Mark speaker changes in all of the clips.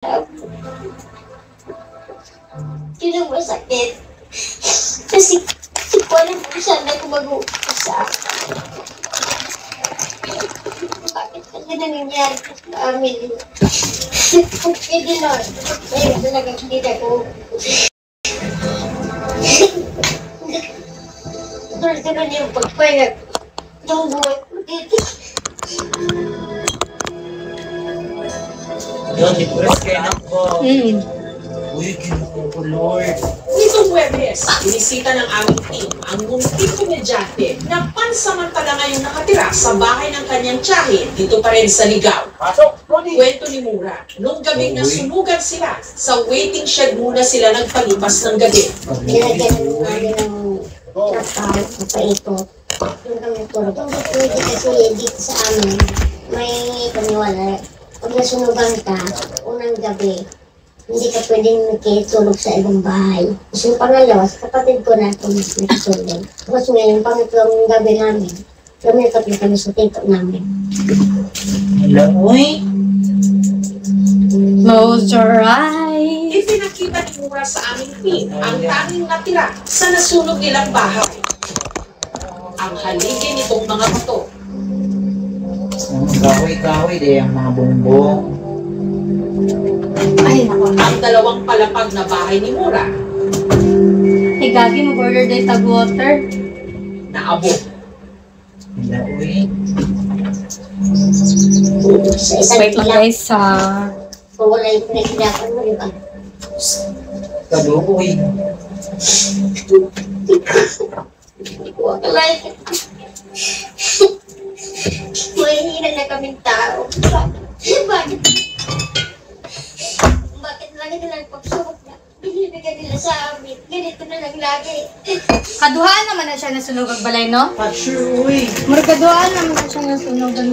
Speaker 1: Yun ang masakit. Kasi ko alam kung saan ako mag-uusa. Bakit kasi nangyayari sa amin? Pwede na. Ayun talaga hindi na ko. Tuloy-tuloy yung pagpayag. Yung buhay ko dito.
Speaker 2: Yun, depressed kayo na po. Uy, kinuko ko, Lord.
Speaker 3: Nitong Webes, inisita ng aming team ang munting komedyante na pansamantala ngayong nakatira sa bahay ng kanyang tiyahin dito pa rin sa Ligaw.
Speaker 2: Pasok, Ronnie!
Speaker 3: Kwento ni Mura, nung gabing nasunugan sila, sa waiting shed muna sila nagpalipas ng gabi.
Speaker 1: Nilagyan ng namin ng trapahan sa paikot. Yung kami tulog. Kung pwede kasi dito sa amin, may paniwala. Pag nasunugan ka, unang gabi, hindi ka pwedeng nakitulog sa ibang bahay. Kasi yung pangalawa, sa kapatid ko na kung nakitulog. Tapos ngayon, pangatlong gabi namin, lumipat na kami sa tito namin.
Speaker 2: Hello, uy!
Speaker 4: Close your eyes.
Speaker 3: Ipinakita ni Mura sa aming team ang tanging natira sa nasunog nilang bahay. Ang haligi nitong mga bato.
Speaker 2: Kahoy-kahoy, di ang mga bongbong.
Speaker 4: Ay, naku.
Speaker 3: Ang dalawang palapag na bahay ni Mura
Speaker 4: Hey, Gagi, mag-order din tag water.
Speaker 3: na abot.
Speaker 2: Hello, uy!
Speaker 1: Sa isang
Speaker 4: Wait lang
Speaker 1: tilak,
Speaker 4: guys,
Speaker 1: kung wala yung pinagkirapan mo, di ba?
Speaker 2: Kado, uy!
Speaker 1: Huwag ka like it. Mahihina na kaming tao. Bakit? Bakit lagi nilang pagsubok na binibigyan nila sa amin? Ganito na lang lagi.
Speaker 4: kaduhaan naman na siya nasunog ang balay, no?
Speaker 2: Not sure, uy!
Speaker 4: Mura kaduhaan naman na siya nasunog ang...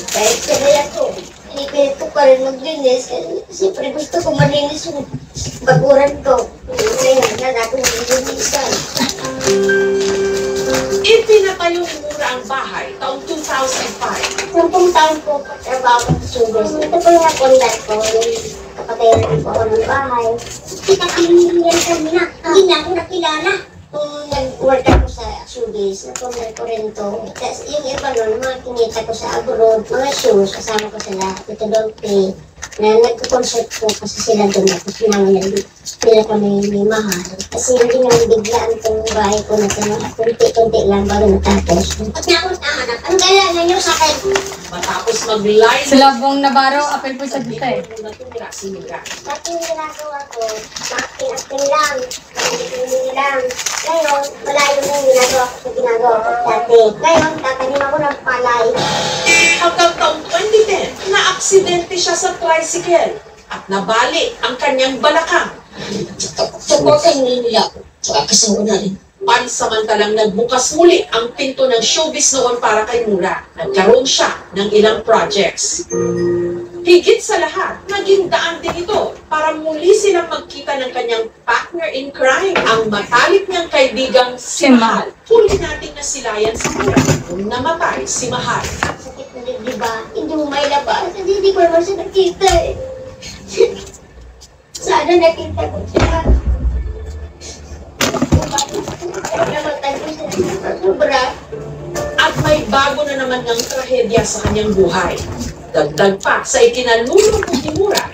Speaker 1: Kahit sabay ako, inipilit ko pa rin maglinis. Kasi siyempre gusto ko malinis yung baguran ko. Ngayon, na ako naglilinisan.
Speaker 3: Ipinatayo ni Mura ang bahay taong 2005.
Speaker 1: 10 taon po trabaho sa Subes. Ito po yung napundan ko, yung kapatayan ko ako ng bahay. Kita-kilihan kami na, hindi na ako nakilala. Kung nag-work ako sa Subes, napundan ko rin to. Kasi yung iba nun, mga kinita ko sa abroad, mga shows, kasama ko sila, Tito Dolphy, na nagko-concert ko kasi sila doon ako sinangan nila kami may mahal. Kasi hindi naman biglaan itong bahay ko na ito, kunti-kunti lang bago natapos. At na ako nahanap, ang kailangan nyo sa akin.
Speaker 3: Matapos mag-line
Speaker 4: Sila bong Navarro, apel po sa dita eh.
Speaker 3: natutira si Mura.
Speaker 1: Dati yung ginagawa ko, acting lang, hindi lang. Ngayon, malayo na yung ginagawa ko sa ginagawa ko dati. Ngayon, tatanim ako ng palay.
Speaker 3: Hanggang taong 2010, na-aksidente siya sa tricycle at nabali ang kanyang balakang.
Speaker 1: Supportan nila ako, saka kasama na rin.
Speaker 3: Pansamantalang nagbukas muli ang pinto ng showbiz noon para kay Mura. Nagkaroon siya ng ilang projects. Higit sa lahat, naging daan din ito para muli silang magkita ng kanyang partner in crime, ang matalik niyang kaibigang si Mahal. Huli nating nasilayan si Mura nung namatay si Mahal.
Speaker 1: Sakit na rin, di ba? Hindi mo may labas, hindi ko naman siya nakita eh. Sana nakita ko siya. Namatay ko siya sa sobra.
Speaker 3: At may bago na naman ng trahedya sa kanyang buhay. Dagdag pa sa ikinalulong ni Mura,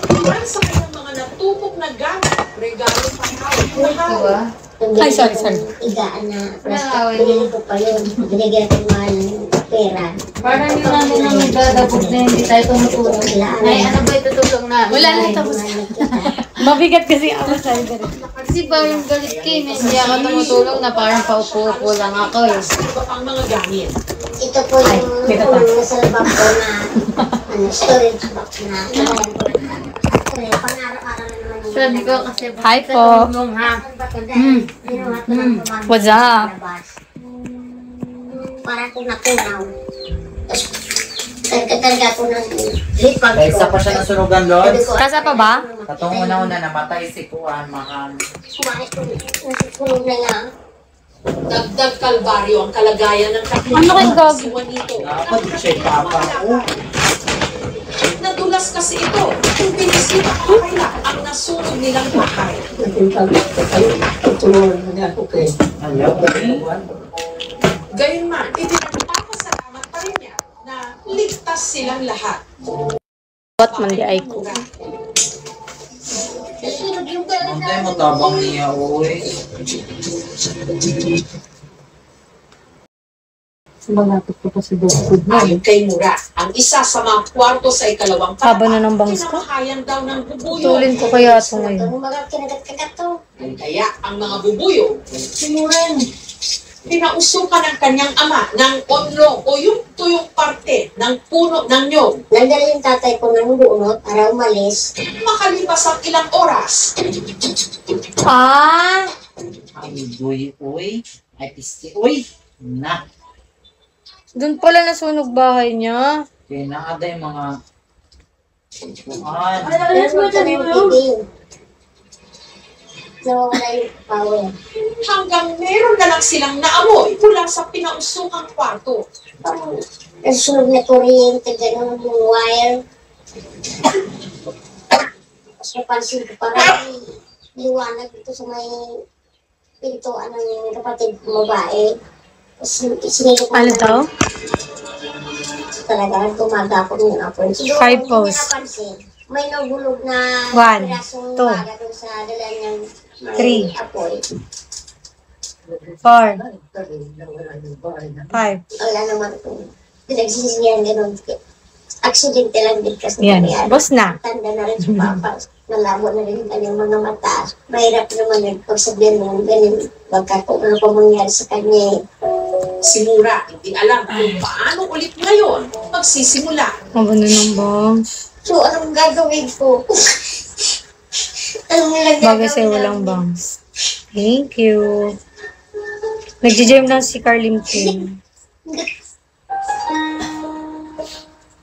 Speaker 3: ilan sa kanyang mga natupok na gamit, regalo pa Mahal.
Speaker 4: Ay, sorry.
Speaker 1: Igaan na plastic, pinili ko pa yun. Binigyan ko mahal ng pera.
Speaker 5: Parang hindi namin na magdadabog na hindi tayo tumutulong. Nay, ano ba itutulong na?
Speaker 4: Wala na, tapos mabigat kasi ako sa ito.
Speaker 5: Kasi ba yung galit kayo, hindi ako tumutulong na parang paupo-upo lang ako eh.
Speaker 3: Iba pang mga gamit.
Speaker 1: Ito po yung nasa labang ko na storage box na kailangan ko. Pang-araw-araw na naman yung
Speaker 5: Sabi ko kasi
Speaker 4: Hi po.
Speaker 5: tulong ha.
Speaker 4: What's up?
Speaker 1: Para kung nakunaw. Tapos, nagkakarga ko ng lipag ko.
Speaker 2: Kaysa pa siya nasunugan, Lord?
Speaker 4: Kasa pa ba?
Speaker 2: Katong una-una namatay si Kuan, Mahal.
Speaker 1: Kumain ko, nasusunog na nga.
Speaker 3: Dagdag kalbaryo ang kalagayan ng
Speaker 4: Ano kayong gag-
Speaker 3: si Juanito.
Speaker 2: Dapat siya papa.
Speaker 3: Nadulas kasi ito kung binisita kamakailan ang nasunog nilang bahay. Gayunman, ipinagpapasalamat pa rin niya na ligtas silang lahat.
Speaker 4: What man di ay ko.
Speaker 2: Ang tayo matabang niya, uy.
Speaker 5: Malapit ko pa si Dokod na.
Speaker 3: Ayon kay Mura, ang isa sa mga kwarto sa ikalawang
Speaker 4: Haba na ng bangs ko.
Speaker 3: kinamakayan daw ng bubuyo.
Speaker 4: Tulin ko kaya ito ngayon.
Speaker 1: Mga kinagat-kagat to.
Speaker 3: Kaya ang mga bubuyo,
Speaker 5: Simuran.
Speaker 3: pinausukan ng kanyang ama ng onlong o yung tuyong parte ng puno ng nyog.
Speaker 1: Nandala yung tatay ko ng bunot para umalis.
Speaker 3: Makalipas ang ilang oras,
Speaker 4: Ah!
Speaker 2: Ay, uy. Ay, pisti, uy. Na.
Speaker 4: Doon pala nasunog bahay niya.
Speaker 2: Kaya nakada yung mga... Kuhan.
Speaker 1: Alas mo ito yung TV. Nawawala yung power.
Speaker 3: hanggang meron na lang silang naamoy mula sa pinausukang kwarto.
Speaker 1: Parang nasunog na kuryente, gano'n yung wire. Tapos napansin ko parang liwanag dito sa may pintuan ng kapatid kong babae. Tapos sinigil ko
Speaker 4: Ano daw?
Speaker 1: talaga, tumaga ako ng apoy. Siguro,
Speaker 4: Five
Speaker 1: hindi
Speaker 4: posts.
Speaker 1: niya napansin. May nagulog na
Speaker 4: One,
Speaker 1: pirasong
Speaker 4: two,
Speaker 1: baga doon sa dala niyang may
Speaker 4: three.
Speaker 1: apoy.
Speaker 4: 4, 5.
Speaker 1: Wala naman kung pinagsisiyan gano'n. Aksidente lang din kasi
Speaker 4: Yan.
Speaker 1: nangyari.
Speaker 4: Boss na.
Speaker 1: Tanda na rin si Papa. Nalabo na rin yung kanyang mga mata. Mahirap naman yun pag sabihin mo ganun. Baka kung ano pa mangyari sa kanya.
Speaker 3: Si Mura, hindi alam kung paano ulit ngayon magsisimula.
Speaker 4: Mabano ng bangs.
Speaker 1: So, anong gagawin ko? Anong nilang
Speaker 4: Bagay sa'yo walang bangs. Thank you. Nag-gym lang si Carlin King.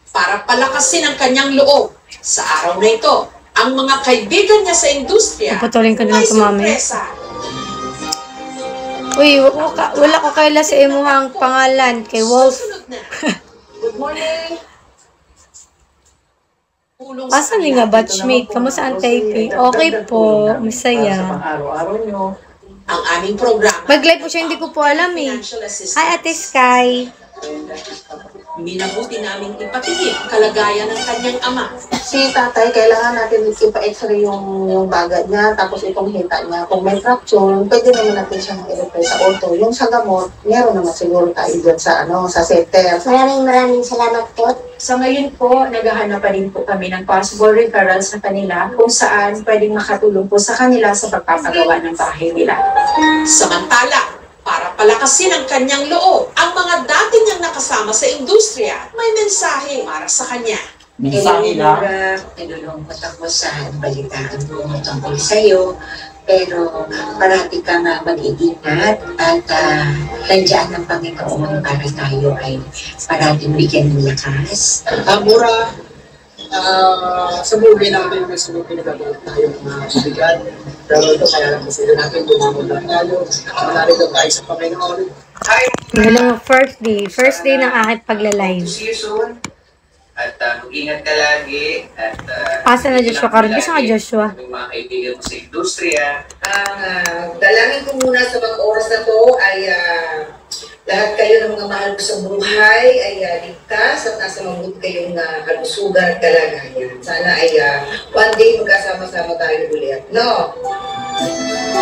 Speaker 3: Para palakasin ang kanyang loob. Sa araw na ito, ang mga kaibigan niya sa industriya
Speaker 4: Papatuloy ka na
Speaker 3: may
Speaker 4: lang tumami.
Speaker 3: sorpresa.
Speaker 4: Uy, wala ko kaila sa imuhang pangalan kay Wolf.
Speaker 3: Susunod na. Good morning. Pulong sa
Speaker 4: Asan
Speaker 3: kanila.
Speaker 4: nga batchmate? Kamusta ang Taipei? Okay po. Masaya.
Speaker 6: Araw-araw nyo.
Speaker 3: Ang aming programa.
Speaker 4: Mag-live po siya, hindi ko po alam eh.
Speaker 3: Financial assistance.
Speaker 4: Hi, Ate Sky.
Speaker 3: Minabuti naming ipatingin kalagayan ng kanyang ama.
Speaker 5: Si tatay, kailangan natin ipa-x-ray yung baga niya, tapos itong hita niya. Kung may fracture, pwede naman natin siyang i-refer sa ortho. Yung sa gamot, meron naman siguro tayo dyan sa, sa center.
Speaker 1: Maraming salamat po.
Speaker 7: Sa ngayon po, naghahanap pa rin po kami ng possible referrals sa kanila kung saan pwedeng makatulong po sa kanila sa pagpapagawa ng bahay nila.
Speaker 3: Samantala, para palakasin ang kanyang loob, ang mga dati niyang nakasama sa industriya, may mensahe para sa kanya.
Speaker 2: Mensahe lang.
Speaker 8: Nilulungkot ako sa balitaan mo tungkol sa'yo. Pero parati ka nga mag-iingat at nandiyan ang Panginoon para tayo ay parating bigyan ng lakas.
Speaker 6: Mura, sa buhay natin may sunod pinagagawa tayo mga kaibigan. Pero ito kaya lang kasi natin dumamon lang tayo. Narito tayo sa Panginoon.
Speaker 4: Hello, first day ng aking pagla-live.
Speaker 8: See you soon. At mag-ingat ka lagi. At
Speaker 4: Asa na Joshua Carlos? Saan ka Joshua?
Speaker 8: Yung mga kaibigan mo sa industriya. Ang dalangin ko muna sa mga oras na to ay lahat kayo ng mga mahal ko sa buhay ay ligtas at nasa mabuti kayong kalusugan at kalagayan. Sana ay one day magkasama-sama tayo ulit. No?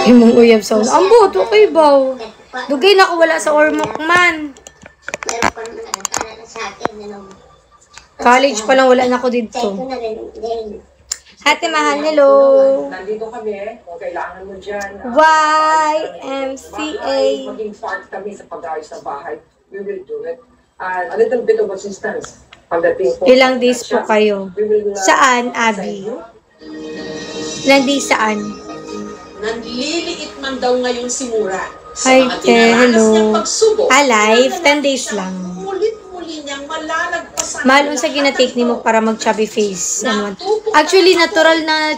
Speaker 4: Imong uyab sa Ang buto kay Baw. Dugay na ko wala sa Ormoc man.
Speaker 1: Meron pa naman nakakala na sa akin.
Speaker 4: College pa lang wala na ako
Speaker 1: Check
Speaker 4: dito.
Speaker 1: ko na rin din.
Speaker 4: Ate Mahal, hello.
Speaker 7: Nandito kami, kung kailangan mo dyan.
Speaker 4: YMCA.
Speaker 7: Maging part kami sa pag-ayos ng bahay. We will do it. And a little bit of assistance. Pagdating po.
Speaker 4: Ilang days po kayo?
Speaker 7: We will,
Speaker 4: Saan, Abby? Nandi saan?
Speaker 3: Nanliliit man daw ngayon si Mura. Sa
Speaker 4: Hi,
Speaker 3: mga
Speaker 4: Te.
Speaker 3: dinaranas
Speaker 4: Hello.
Speaker 3: niyang pagsubok,
Speaker 4: Alive, 10
Speaker 3: nananatili
Speaker 4: days
Speaker 3: siyang
Speaker 4: lang.
Speaker 3: Mulit-muli niyang malalagpasan.
Speaker 4: Mahal unsa ginatake nimo para mag chubby face. Ano? Actually natural na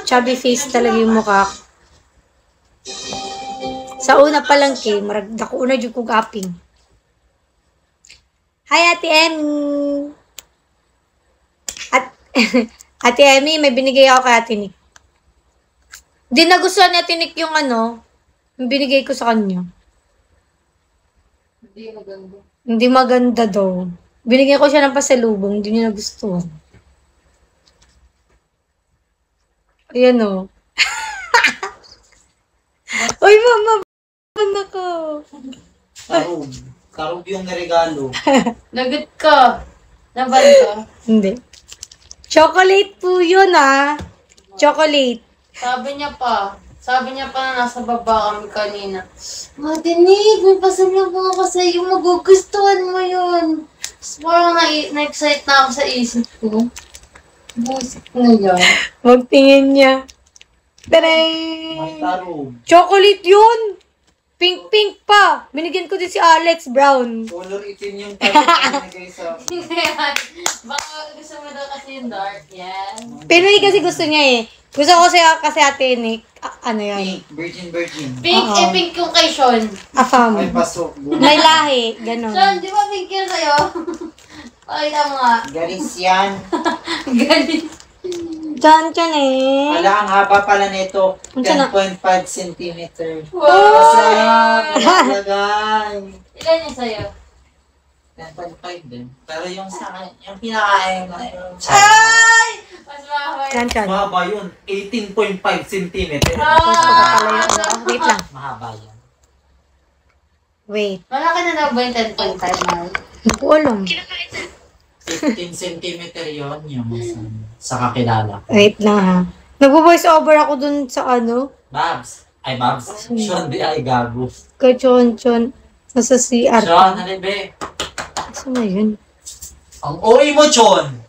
Speaker 4: chubby face talaga yung mukha. Sa una pa lang kay marag dako una jud kog aping. Hi Ate Emmy. Ate Emmy, may binigay ako kay Ate Nick. Di nagustuhan ni Ate Nick yung yung binigay ko sa kanya. Hindi maganda daw. Binigyan ko siya ng pasalubong, hindi niya nagustuhan. Ayan o. Uy, mama, ako.
Speaker 2: Karug. Karug yung regalo.
Speaker 9: Lagot ka. Naban ka?
Speaker 4: Hindi. Chocolate po yun, Chocolate.
Speaker 9: Sabi niya pa na nasa baba kami kanina. Ate Nick, may pasalubong ako sa iyo. Magugustuhan mo yun. Parang na-excite na ako sa isip ko. Busit na yan.
Speaker 4: Magtingin niya. Taray!
Speaker 2: May karug.
Speaker 4: Chocolate yun! Pink-pink pa. Binigyan ko din si Alex Brown.
Speaker 2: Color itim yung karug na binigay sa akin.
Speaker 9: Baka gusto mo daw kasi yung dark, yan.
Speaker 4: Pero hindi kasi gusto niya Gusto ko kasi Ate Nick. Ano yan?
Speaker 2: Pink. Virgin.
Speaker 9: Pink, pink yung kay Sean.
Speaker 4: Afam.
Speaker 2: May pasok.
Speaker 4: May lahi. Ganon.
Speaker 9: Sean, di ba pink yun sa'yo? Pakita mo nga.
Speaker 2: Galis yan.
Speaker 9: Galit.
Speaker 4: Chan
Speaker 2: Wala, ang haba pala nito.
Speaker 4: Unsa na?
Speaker 2: 10.5 cm.
Speaker 9: Wow!
Speaker 2: Masarap. Malagay.
Speaker 9: Ilan yung sa'yo?
Speaker 2: 10.5 din. Pero yung sa akin, yung pinakain na yun.
Speaker 9: Ay! Mas mahal.
Speaker 4: Chan.
Speaker 2: Mahaba yun. 18.5 cm.
Speaker 4: Wait lang.
Speaker 2: Mahaba yan.
Speaker 4: Wait.
Speaker 9: Malaki na daw ba yung 10.5 mahal?
Speaker 4: Hindi ko alam.
Speaker 2: 15 cm yun yung sa kakilala ko.
Speaker 4: Wait lang Nag-voice over ako dun sa
Speaker 2: Babs. Ay, Babs. Sean, di ay gago.
Speaker 4: Kay Chon. Nasa CR.
Speaker 2: Sean, halibe.
Speaker 4: Saan na yun?
Speaker 2: Ang OA mo, Sean.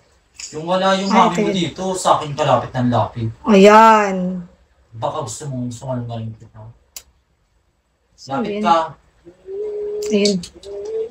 Speaker 2: Yung wala yung
Speaker 4: Ay,
Speaker 2: mami mo
Speaker 4: tingin.
Speaker 2: dito, sa akin kalapit ng lapit.
Speaker 4: Ayan.
Speaker 2: Baka gusto mong sumalungaling kita.
Speaker 4: Saan
Speaker 2: Lapit
Speaker 4: yun?
Speaker 2: ka.
Speaker 4: Ayun.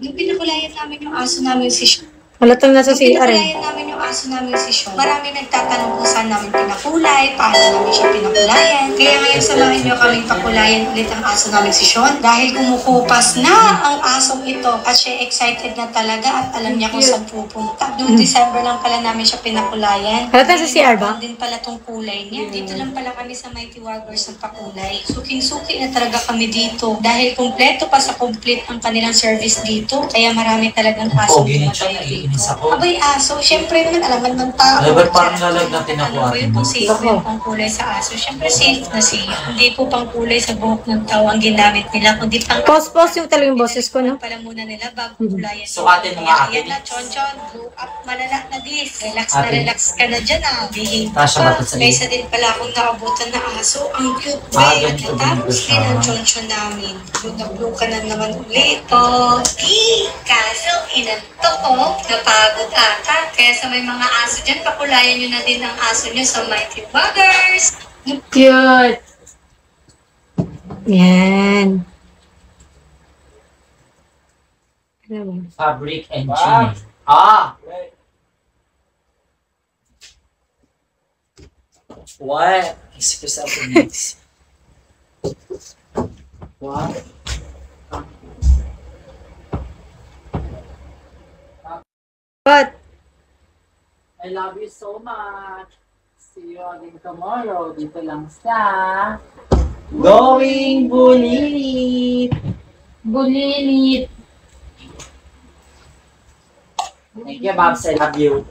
Speaker 10: Nung pinakulayan namin yung aso namin si Sean.
Speaker 4: Halatang nasa CR
Speaker 10: Pinakulayan namin yung aso namin si Sean. Marami nagtatanong kung saan namin pinakulay, paano namin siya pinakulayan. Kaya ngayon samahan niyo kaming pakulayan ulit ang aso namin si Sean. Dahil kumukupas na ang asong ito at siya excited na talaga at alam niya kung saan pupunta. Noong December lang pala namin siya pinakulayan.
Speaker 4: Halatang sa CR ba?
Speaker 10: Din pala tong kulay niya. Dito lang pala kami sa Mighty Warriors ng pakulay. Suking-suki na talaga kami dito. Dahil kompleto pa sa complete ang kanilang service dito. Kaya marami talagang aso.
Speaker 2: Pogi ni Sean, naiinis ako.
Speaker 10: Abay, aso. Siyempre naman, alaman ng tao.
Speaker 2: Alam ba, parang lalagnatin ako,
Speaker 10: Ano po
Speaker 2: ate
Speaker 10: yun
Speaker 2: mo?
Speaker 10: kung safe po yung pangkulay sa aso? Siyempre, safe na safe. Hindi po pangkulay sa buhok ng tao ang ginamit nila, kundi pang...
Speaker 4: Pause yung talagang boses ko, no?
Speaker 10: Pala muna nila bago kulayan.
Speaker 2: Sukatin mo nga, ate.
Speaker 10: Ayan na, Chon. Blow up, malala na this. Relax na
Speaker 2: Ate.
Speaker 10: relax ka na dyan, Bihing
Speaker 2: Tasha ba ito sa
Speaker 10: May
Speaker 2: iyo?
Speaker 10: isa din pala akong naabutan na aso. Ang cute, At
Speaker 2: Ganito
Speaker 10: natapos
Speaker 2: din
Speaker 10: din ang
Speaker 2: siya.
Speaker 10: Chon namin. Blue ka na naman ulit. Kaso, inanto ko. Napagod ata. Kaya sa may mga aso dyan, pakulayan nyo na din ang aso nyo sa Mighty Buggers.
Speaker 9: Cute.
Speaker 4: Yan. Ano ba?
Speaker 2: Fabric and Genie. Ah! What? Excuse me. What?
Speaker 4: But,
Speaker 2: I love you so much. See you again tomorrow. Dito lang sa Going Bulilit.
Speaker 9: Bulilit.
Speaker 2: Thank you, Babs. I love you.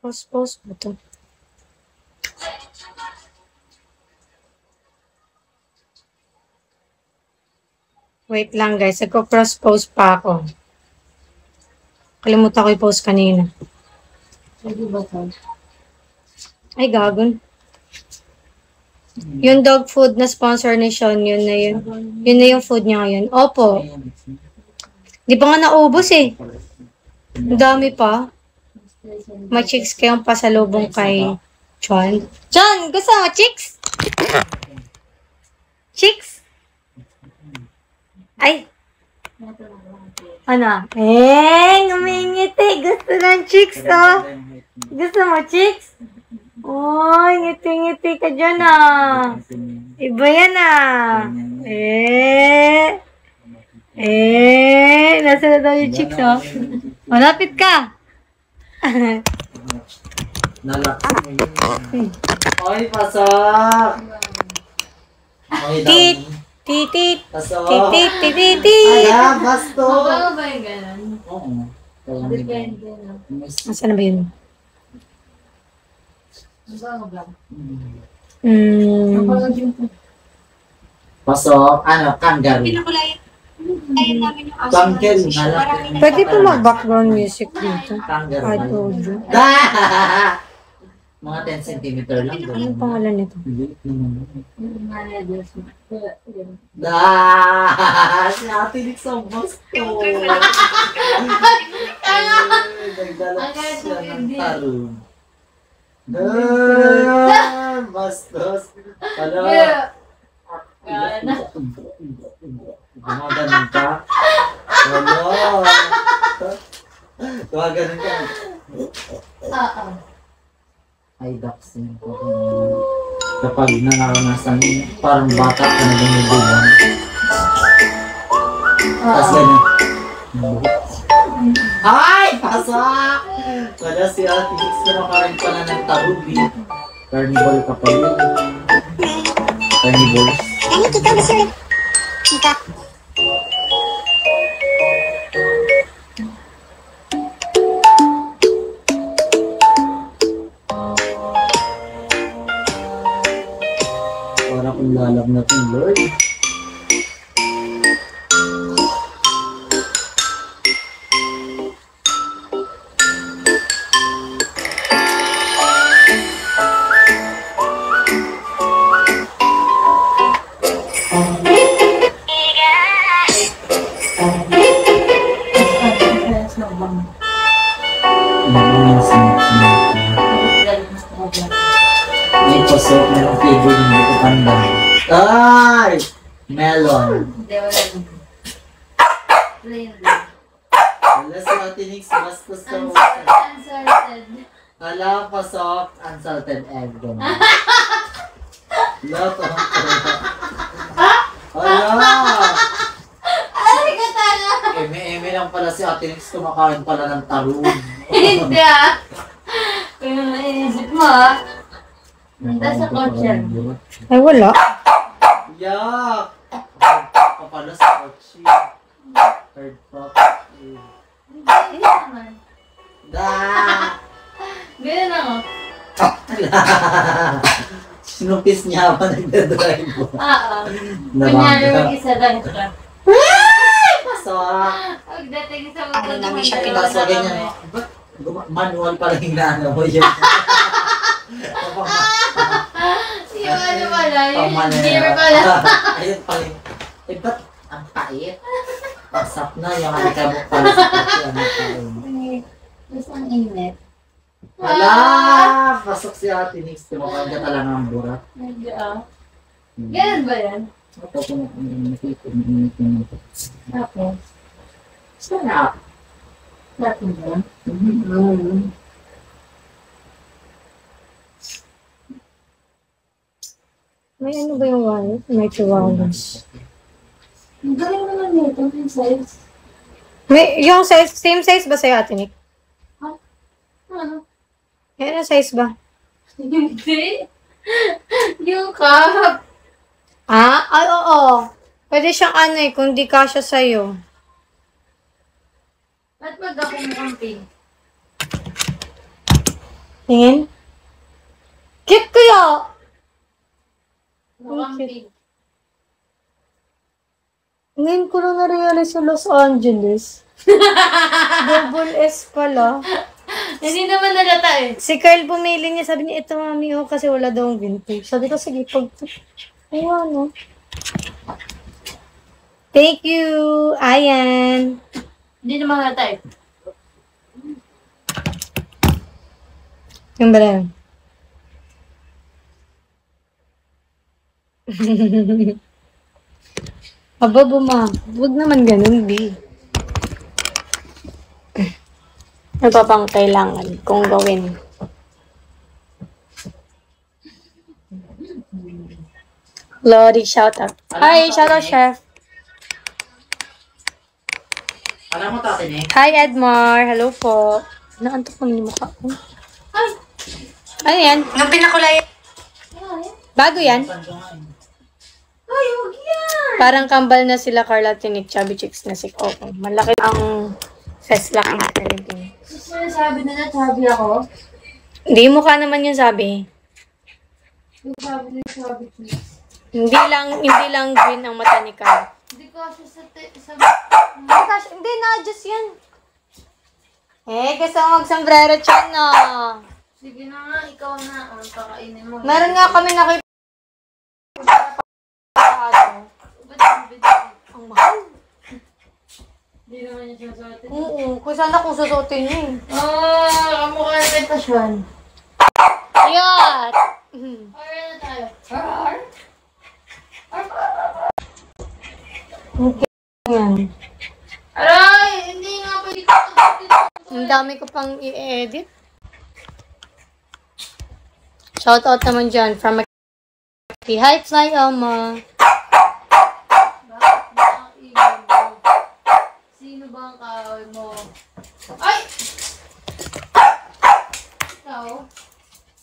Speaker 4: pause ba to? Wait lang guys, nagko-cross-pose pa ako. Kalimutan ko i-post kanina.
Speaker 9: Pwede ba to?
Speaker 4: Ay, gagon. Yung dog food na sponsor ni Sean, yun na yun. Yun na yung food niya ngayon. Opo. Di pa nga naubos eh. Ang dami pa. May chicks kayong pasalubong kay John. John, gusto mo chicks? Chicks? Ay! Ano? Ngumingiti. Gusto ng chicks, oh. Gusto mo, chicks? Oy, ngiti-ngiti ka dyan, ah. Iba yan, ah. Nasa na daw yung chicks, oh. Malapit ka.
Speaker 2: Nalaksan mo yun. Oy, pasok! Oy,
Speaker 4: Tit,
Speaker 2: dami.
Speaker 4: titit,
Speaker 2: Pasok!
Speaker 4: titit, titit.
Speaker 2: Ala, basto!
Speaker 9: Mabaho ba yung ganun?
Speaker 2: Oo.
Speaker 9: Depende na.
Speaker 4: Nasaan na ba yun?
Speaker 9: Mabaho ba?
Speaker 2: Pasok, ano, kangaroo.
Speaker 10: Pinakulayan namin yung aso
Speaker 2: Bangkel,
Speaker 10: namin si Sean.
Speaker 2: malaki.
Speaker 4: Pwede po mag-background music dito.
Speaker 2: Kangaroo.
Speaker 4: I told you.
Speaker 2: Mga 10 cm lang.
Speaker 4: Anong pangalan nito?
Speaker 2: Si Ate Nick sa basto. Nagdala siya ng tarong. Bastos. Hala. Gumaganon ka? Hala. Gumaganon ka?
Speaker 9: Oo.
Speaker 2: Ay, vaccine ko. Kapag naranasan mo, parang bata ka na bumubuwan. Tapos ganyan. Ay! Pasak! Wala si Ate Hicks na makarin pala ng tarubi. Carnival ka pa yun. Carnivores.
Speaker 1: Ano, kita ba sir? Kita.
Speaker 2: Para kung lalabnat yung Lord. May pasok na yung flavor yung hindi ko panda. Ay! Melon.
Speaker 9: Hindi, wala na. Plain lang.
Speaker 2: Wala si Ate Nix, bastos ka mo.
Speaker 9: Unsalted.
Speaker 2: Hala, pasok, unsalted egg. Wala, parang hala!
Speaker 9: Ay, katanga!
Speaker 2: Eme-eme lang pala si Ate Nix, kumakain pala ng tarong.
Speaker 9: Hindi ah. Kung naisip mo ah. Nanda sa kotse.
Speaker 4: Ay, wala.
Speaker 2: Yak! Papalo sa kotse. Third pop.
Speaker 9: Hindi naman.
Speaker 2: Da!
Speaker 9: Ganyan ako.
Speaker 2: Sinupis niya pa nagdadrive mo.
Speaker 9: Oo. Kunyari mag-isa lang siya.
Speaker 2: Pasok!
Speaker 9: Pagdating sa
Speaker 10: Ano namin siya
Speaker 2: Pasok ganyan. Manual pala yung nano mo yun.
Speaker 9: Yung ano pala, yung
Speaker 2: Pamanera.
Speaker 9: gear pala.
Speaker 2: Ayun pala. Eh, ba't ang pait? Pasap na yung alikabok pala sa kotse. Ano pala?
Speaker 9: Gusto ang init.
Speaker 2: Hala! Pasok si Ate Nix. Tumakan ka talaga ng burat.
Speaker 9: Medyo ah. Ganun ba yan?
Speaker 2: Ito ko na
Speaker 9: Tapos,
Speaker 2: sarap.
Speaker 9: natin ba?
Speaker 4: May ano ba yung wallet? May chihuahuas.
Speaker 9: Ang galing naman nito, yung size.
Speaker 4: May, yung size, same size ba sa'yo, Ate Nick?
Speaker 9: Ano?
Speaker 4: Ano size ba?
Speaker 9: Hindi. Yung cup.
Speaker 4: Ah? Ay, oo. Pwede siyang ano eh, kung di kasya sa'yo.
Speaker 9: Ba't mag ako mukhang pink?
Speaker 4: Tingin? Cute kaya!
Speaker 9: Mukhang
Speaker 4: Cute.
Speaker 9: pink.
Speaker 4: Ngayon ko lang na-realize sa Los Angeles. Double S pala.
Speaker 9: Hindi naman nalata eh.
Speaker 4: Si Kyle bumili niya, sabi niya, ito mami oh, kasi wala daw vintage. Sabi ko, sige, pag... Ayan, no? Thank you, Ayan.
Speaker 9: Hindi naman nalata eh.
Speaker 4: Yung ba na yun? Aba, bumab. Huwag naman ganun, B. Ano pa bang kailangan kung gawin? Lori, shout out. Hi, shout out, chef.
Speaker 2: Alam mo, Tate Nick?
Speaker 4: Hi, Edmar. Hello po. Naantok naman yung mukha ko. Ano yan?
Speaker 10: Nung pinakulayan.
Speaker 4: Bago yan?
Speaker 9: Ay, huwag yan!
Speaker 4: Parang kambal na sila Carla Tinik, chubby chicks na si Coco. Malaki ang Feslock in Philippines.
Speaker 9: Sinasabi nila, sabi ako.
Speaker 4: Hindi, mukha naman yung sabi.
Speaker 9: Yung sabi nila, sabi ko.
Speaker 4: Hindi lang green ang mata ni Carl.
Speaker 9: Hindi ko siya sa...
Speaker 4: Oh gosh, hindi na, just yan. Gusto mo mag-sombrero chan na.
Speaker 9: Sige na nga, ikaw na. Ang kakainin mo.
Speaker 4: Meron nga kami nakita. Ang mahal.
Speaker 9: Hindi naman niya sinasabi.
Speaker 4: Oo, kung sana kung susutin niya eh.
Speaker 9: Kamukha na reputasyon.
Speaker 4: Ayat!
Speaker 9: Alright na tayo.
Speaker 4: Okay. Yan.
Speaker 9: Aray! Hindi nga pwede ko.
Speaker 4: Ang dami ko pang i-edit. Shoutout naman dyan from Hi, Fly Alma.
Speaker 9: Bakit ba ang email mo? Sino ba ang kaaway mo? Ay! Ikaw?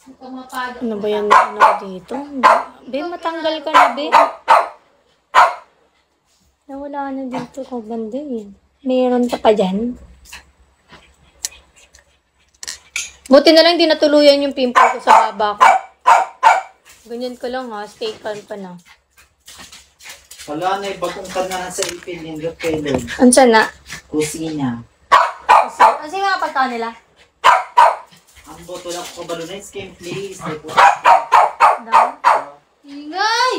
Speaker 9: Hindi ka mapagod.
Speaker 4: Ano ba yan? Ano ba dito? Be, matanggal ka na, be. Nawala na dito ko banda eh. Meron ka pa dyan? Buti na lang di natuluyan yung pimple ko sa baba ko. Ganyan ko lang ha. Stay calm pa na.
Speaker 2: Wala na, bagong ka na sa ipin, hindi pwede.
Speaker 4: Ansa na?
Speaker 2: Kusina.
Speaker 4: Ano sa'yo mga pagkaon nila?
Speaker 2: Ang boto lang ko balon na skin, please.
Speaker 9: Ingay!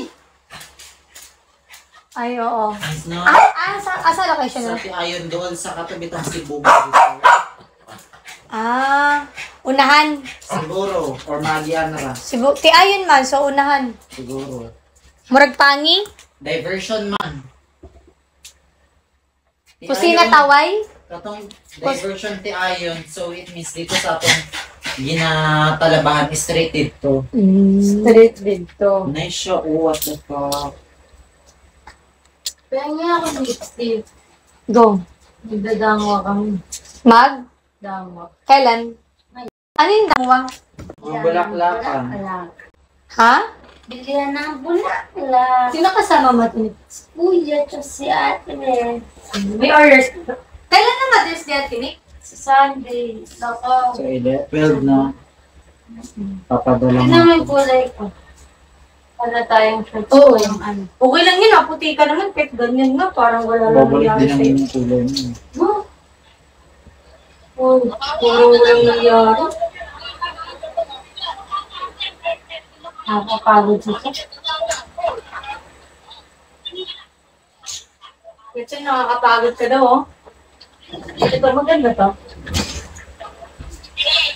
Speaker 4: Ay, oo.
Speaker 2: No?
Speaker 4: Asa location
Speaker 2: Sa
Speaker 4: nila?
Speaker 2: ayon doon sa katabitang Cebu.
Speaker 4: Unahan.
Speaker 2: Siguro. Or Magiana ra.
Speaker 4: Ti ayon man, so unahan.
Speaker 2: Siguro.
Speaker 4: Murag pangi?
Speaker 2: Diversion man.
Speaker 4: Kusina taway?
Speaker 2: Katong diversion ti ayon. So it means dito sa atong ginatalabahan straight dito.
Speaker 9: Straight dito.
Speaker 2: Nice siya. Oh, what the fuck.
Speaker 9: Kaya nga ako lipstick.
Speaker 4: Go.
Speaker 9: Nagdadangwa kami.
Speaker 4: Mag?
Speaker 9: Dangwa.
Speaker 4: Kailan? Ano yung dangwa?
Speaker 2: Mga bulaklakan.
Speaker 4: Ha?
Speaker 9: Bigyan ng bulaklak.
Speaker 4: Sino kasama mo ito?
Speaker 9: Kuya, tsaka si ate.
Speaker 4: May orders. Kailan na Mother's Day at Tinik?
Speaker 9: Sa Sunday. Nako.
Speaker 2: So 12 na. Papadala
Speaker 9: Ano naman yung kulay ko? Wala tayong shorts
Speaker 4: Oo.
Speaker 9: ko yung ano.
Speaker 4: Okay lang yun, puti ka naman, kahit ganyan nga, parang wala lang
Speaker 2: Babalik din ang
Speaker 4: nangyari
Speaker 2: inyong kulay mo.
Speaker 4: Puro walang nangyari.
Speaker 9: Nakakapagod siya.
Speaker 4: Kasi nakakapagod ka daw, oh. Ito, maganda to.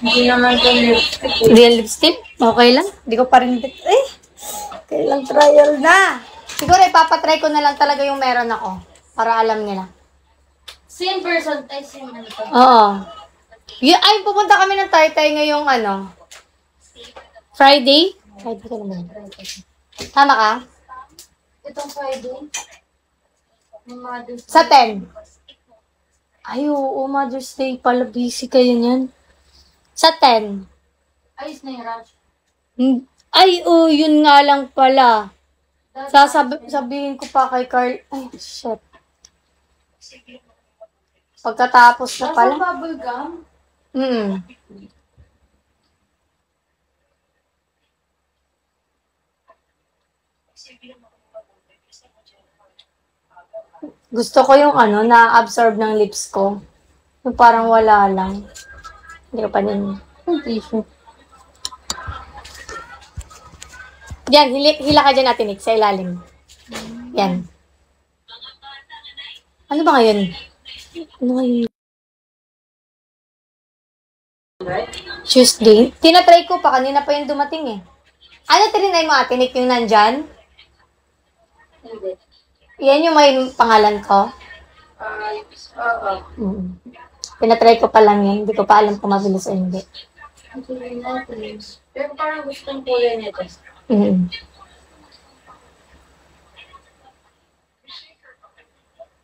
Speaker 9: Hindi naman ito lipstick.
Speaker 4: Hindi yung lipstick? Okay lang. Hindi ko pa rin, kailang trial na. Siguro ipapatry ko na lang talaga yung meron ako. Para alam nila.
Speaker 9: Same person. Ay, same ano to.
Speaker 4: Oo. Ay, pupunta kami ng Taytay ngayong Friday? Friday ka naman. Tama ka?
Speaker 9: Itong Friday. May Mother's
Speaker 4: Sa 10. Ay, oo, Mother's Day pala. Busy kayo niyan. Sa 10.
Speaker 9: Ayos na yung rush.
Speaker 4: Ay, oo, yun nga lang pala. Sabihin ko pa kay Carl. Ay, shit. Pagkatapos na pala.
Speaker 9: Nasa bubble gum?
Speaker 4: Gusto ko yung na-absorb ng lips ko. Yung parang wala lang. Hindi ko pa din. Tissue. Yan, hila ka dyan natin, Nick, sa ilalim. Yan. Ano ba ngayon? Ano ngayon? Tuesday? Tinatry ko pa, kanina pa yung dumating eh. Ano trinay mo, Ate Nick, yung nandyan?
Speaker 9: Hindi.
Speaker 4: Yan yung may pangalan ko. Pinatry ko pa lang yan. Hindi ko pa alam kung mabilis o hindi.
Speaker 9: Pero parang gustong kulay nito.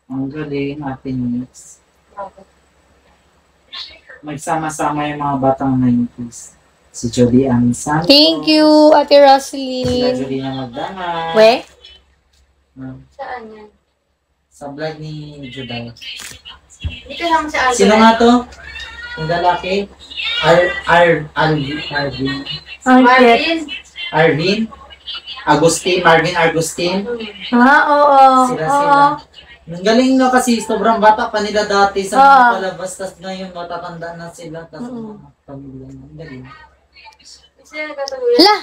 Speaker 2: Ang galing, Ate Nix. Magsama-sama yung mga batang 90s. Si Jody Ann Santos.
Speaker 4: Thank you, Ate
Speaker 2: Sila
Speaker 4: Roslyn.
Speaker 2: Jody na magdangan.
Speaker 4: We?
Speaker 9: Saan yan?
Speaker 2: Sa vlog ni Juday.
Speaker 9: Dito lang sa Alvin.
Speaker 2: Sino nga to? Yung lalaki? Arvin. Arvin? Marvin Agustin?
Speaker 4: Oo.
Speaker 2: Sila. Ang galing no kasi sobrang bata pa nila dati sa mga palabas. Tapos ngayon matatanda na sila. Tapos mga pamilya na. Ang galing.
Speaker 4: Hala!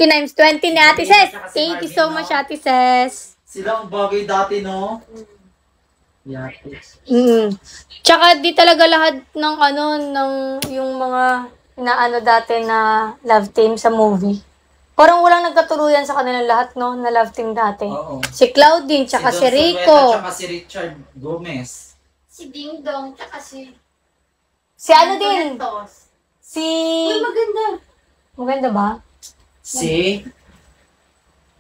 Speaker 4: 2x20 ni Ate Ses. Thank you so much, Ate Ses.
Speaker 2: Sila ang bagay dati, no? Yate.
Speaker 4: Tsaka di talaga lahat ng yung mga inaano dati na love team sa movie. Parang walang nagkatuluyan sa kanilang lahat, no? Na love team dati.
Speaker 2: Oo.
Speaker 4: Si Claudine, tsaka si
Speaker 2: Don
Speaker 4: Rico.
Speaker 2: Zulueta, tsaka si Richard Gomez.
Speaker 9: Si Ding Dong, tsaka si...
Speaker 4: Si ano din? Si...
Speaker 9: Uy, maganda.
Speaker 4: Maganda ba?
Speaker 2: Si...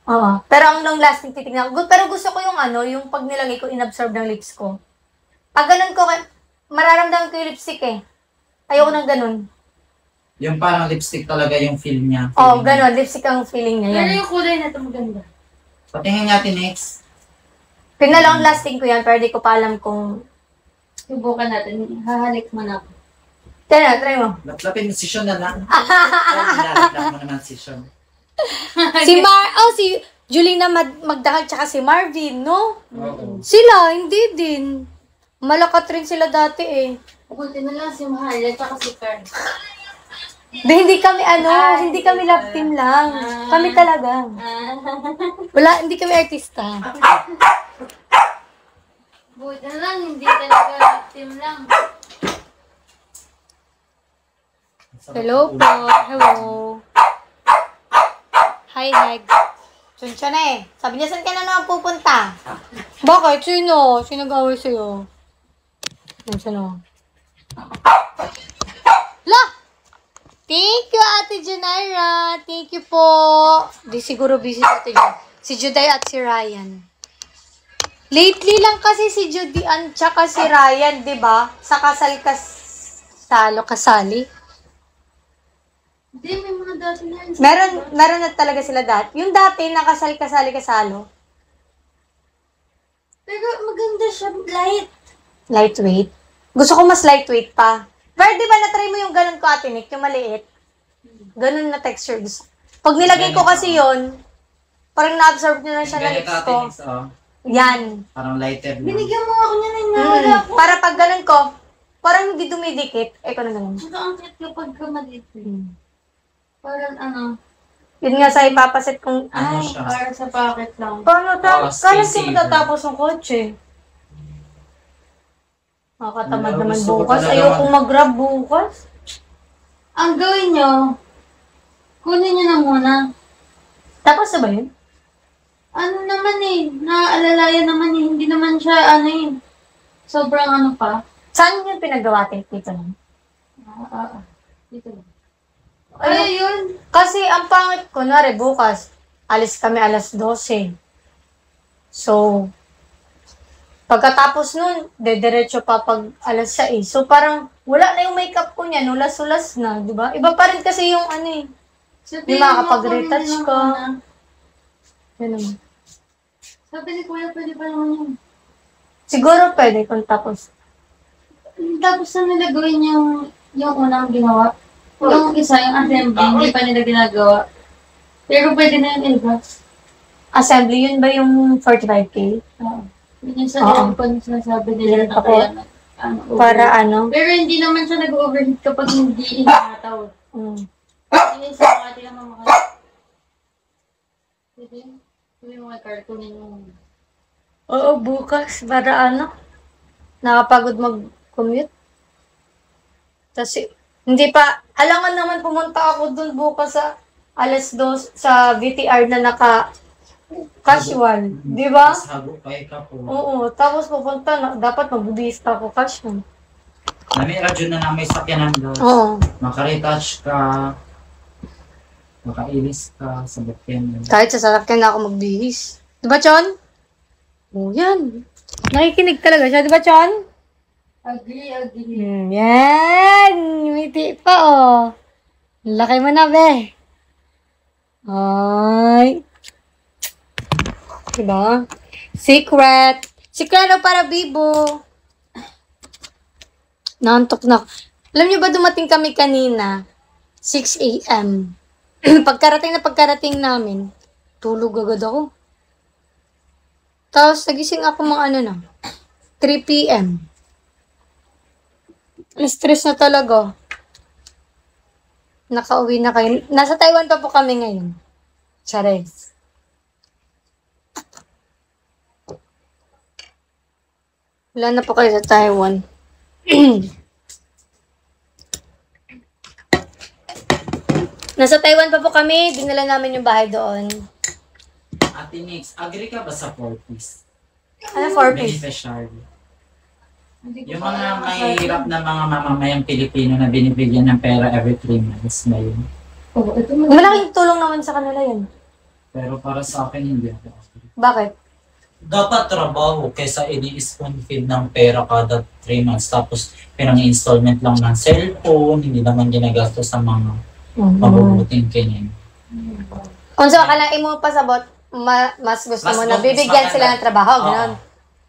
Speaker 4: Oo. Pero ang long lasting titignan ko. Pero gusto ko yung yung pag nilagay ko, inabsorb ng lips ko. Pag ganun ko, mararamdaman ko yung lipstick eh. Ayoko ng ganun.
Speaker 2: Yung parang lipstick talaga yung feel niya.
Speaker 4: Oo, ganun. Lipstick ang feeling niya.
Speaker 9: Pero
Speaker 4: Yan.
Speaker 9: yung kulay na ito maganda.
Speaker 2: Patingin natin next.
Speaker 4: Pinalong lasting ko yan, pero di ko pa alam kung...
Speaker 9: Subukan natin. Hahalik mo na ako.
Speaker 4: Try mo.
Speaker 2: Laplapin mo si Sean na lang. Nilalaplat mo naman si Sean.
Speaker 4: Si Julina Magdahal tsaka si Marvin, no?
Speaker 2: Oo.
Speaker 4: Sila, hindi din. Malakat rin sila dati eh.
Speaker 9: Kunti na lang si Mahalia tsaka si Karen.
Speaker 4: Hindi kami hindi kami love team lang. Kami talaga. Wala, hindi kami artista.
Speaker 9: Buti na lang, hindi talaga team lang.
Speaker 4: Hello po. Hello. Hi, Heg. Suncha na eh. Sabi niya, saan ka na naman pupunta? Bakit? Sino? Sino gawin sa'yo? Sino? La! Thank you, Ate Janaira. Thank you po. Di siguro busy si Ate Jun. Si Juday at si Ryan. Lately lang kasi si Judy at saka si Ryan, di ba? Sa kasali.
Speaker 9: Hindi, may mga dati na yun.
Speaker 4: Meron na talaga sila dati. Yung dati, kasalo.
Speaker 9: Pero maganda siya, light.
Speaker 4: Lightweight. Gusto ko mas lightweight pa. Pero di ba na-try mo yung ganun ko, Ate Nick, yung maliit? Ganun na texture. Pag nilagay ko kasi yon, parang na-absorb nyo na siya na lips ko. Yan.
Speaker 2: Parang lighter na.
Speaker 9: Binigyan mo ako niya na nawala ako.
Speaker 4: Para pag ganun ko, parang hindi dumidikit. Ko na ganun.
Speaker 9: Saka ang cute kapag kamalit. Parang
Speaker 4: Yun nga sa ipapaset kong,
Speaker 2: Siya?
Speaker 9: parang sa pocket lang.
Speaker 4: paano kala
Speaker 2: space
Speaker 4: siya matatapos ng kotse. Makatamad naman
Speaker 2: Gusto ko
Speaker 4: bukas.
Speaker 2: talaga
Speaker 4: Ayokong mag-grab bukas.
Speaker 9: Ang gawin nyo, kunin nyo na muna.
Speaker 4: Tapos na ba yun?
Speaker 9: Ano naman naaalalayan naman hindi naman siya sobrang pa.
Speaker 4: Saan yun pinagawa? Dito lang.
Speaker 9: Dito lang. Ayun.
Speaker 4: Kasi ang pangit, kunwari bukas, alis kami alas 12. So, pagkatapos nun, dediretso pa pag alas 6. So, parang wala na yung makeup ko niyan, ulas-ulas na, di ba? Iba pa rin kasi yung yung makakapag-retouch ka. Ganun.
Speaker 9: Sabi ni Kuya, pwede pa naman yun.
Speaker 4: Siguro pwede kung tapos.
Speaker 9: Tapos na nila gawin yung unang ginawa. Yung isa, yung assembly, hindi pa nila ginagawa. Pero pwede na yung ilbas.
Speaker 4: Assembly, yun ba yung 45K?
Speaker 9: Yun yung sa aircon sinasabi nila na kaya
Speaker 4: Para ano?
Speaker 9: Pero hindi naman siya nag-overheat kapag hindi inataw. Yun yung sa atin naman mga... Pwede yung mga cartoonin yung...
Speaker 4: Oo, bukas. Para nakapagod mag-commute. Kasi, hindi pa, alangan naman pumunta ako dun bukas sa alas 2 sa VTR na Casual. Di ba?
Speaker 2: Tapos hagupay ka po.
Speaker 4: Oo. Tapos pupunta na. Dapat magbibihis pa ako casual.
Speaker 2: Nami radyo na may sakyanan doon.
Speaker 4: Oo.
Speaker 2: Maka-retouch ka. Makailis ka sa bakyan.
Speaker 4: Kahit sa sasakyan na ako magbihis. Di ba, Chon? Oo, yan. Nakikinig talaga siya. Di ba, Chon?
Speaker 9: Agree.
Speaker 4: Yan. Ngiti pa, oh. Laki mo na, be. Ay. Diba? Secret. Secreto para Bibo. Naantok na ako. Alam niyo ba dumating kami kanina? 6 a.m. pagkarating namin, tulog agad ako. Tapos nagising ako mga 3 p.m. Na-stress na talaga. Nakauwi na kayo. Nasa Taiwan pa po kami ngayon. Chares. Wala na po kayo sa Taiwan. Nasa Taiwan pa po kami. Dinala namin yung bahay doon.
Speaker 2: Ate Nix, agree ka ba sa 4-piece?
Speaker 4: Ano 4-piece?
Speaker 2: Beneficiary. Yung mga mahirap na mga mamamayang Pilipino na binibigyan ng pera every 3 months na yun.
Speaker 4: Malaking tulong naman sa kanila yun.
Speaker 2: Pero para sa akin, hindi ako agree.
Speaker 4: Bakit?
Speaker 2: Dapat trabaho kaysa ini-spoon feed ng pera kada 3 months. Tapos pinang-installment lang ng cellphone, hindi naman ginagastos sa mga mabubuting kanyan.
Speaker 4: Kung sa akalain mo pasabot, mas gusto mo na bibigyan sila ng trabaho, gano'n.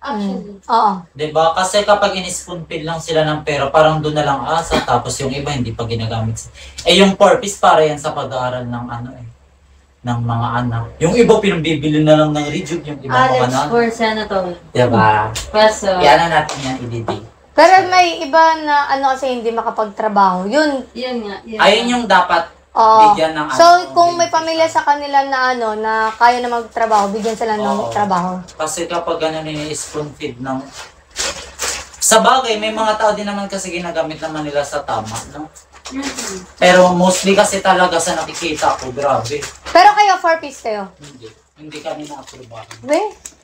Speaker 9: Actually.
Speaker 4: Oo.
Speaker 2: Diba? Kasi kapag in-spoon feed lang sila ng pera, parang doon na lang asa, tapos yung iba hindi pa ginagamit. Yung purpose para yan sa pag-aaral ng ng mga anak. Yung iba pinambibili na lang ng rejuve, yung iba mga anak.
Speaker 9: For senator.
Speaker 2: Diba?
Speaker 9: Peso.
Speaker 2: Yan na natin yan, i-debate.
Speaker 4: Pero may iba na kasi hindi makapagtrabaho. Yun.
Speaker 9: Yun nga.
Speaker 2: Ayun yung dapat
Speaker 4: Oo.
Speaker 2: bigyan ng
Speaker 4: So, kung may pamilya sa kanila na na kaya na magtrabaho, bigyan sila ng trabaho.
Speaker 2: Kasi kapag ganun spoon feed ng... Sa bagay, may mga tao din naman kasi ginagamit naman nila sa tama, no? Pero mostly kasi talaga sa nakikita ko, grabe.
Speaker 4: Pero kayo, 4-piece kayo?
Speaker 2: Hindi kami na-aprobahan.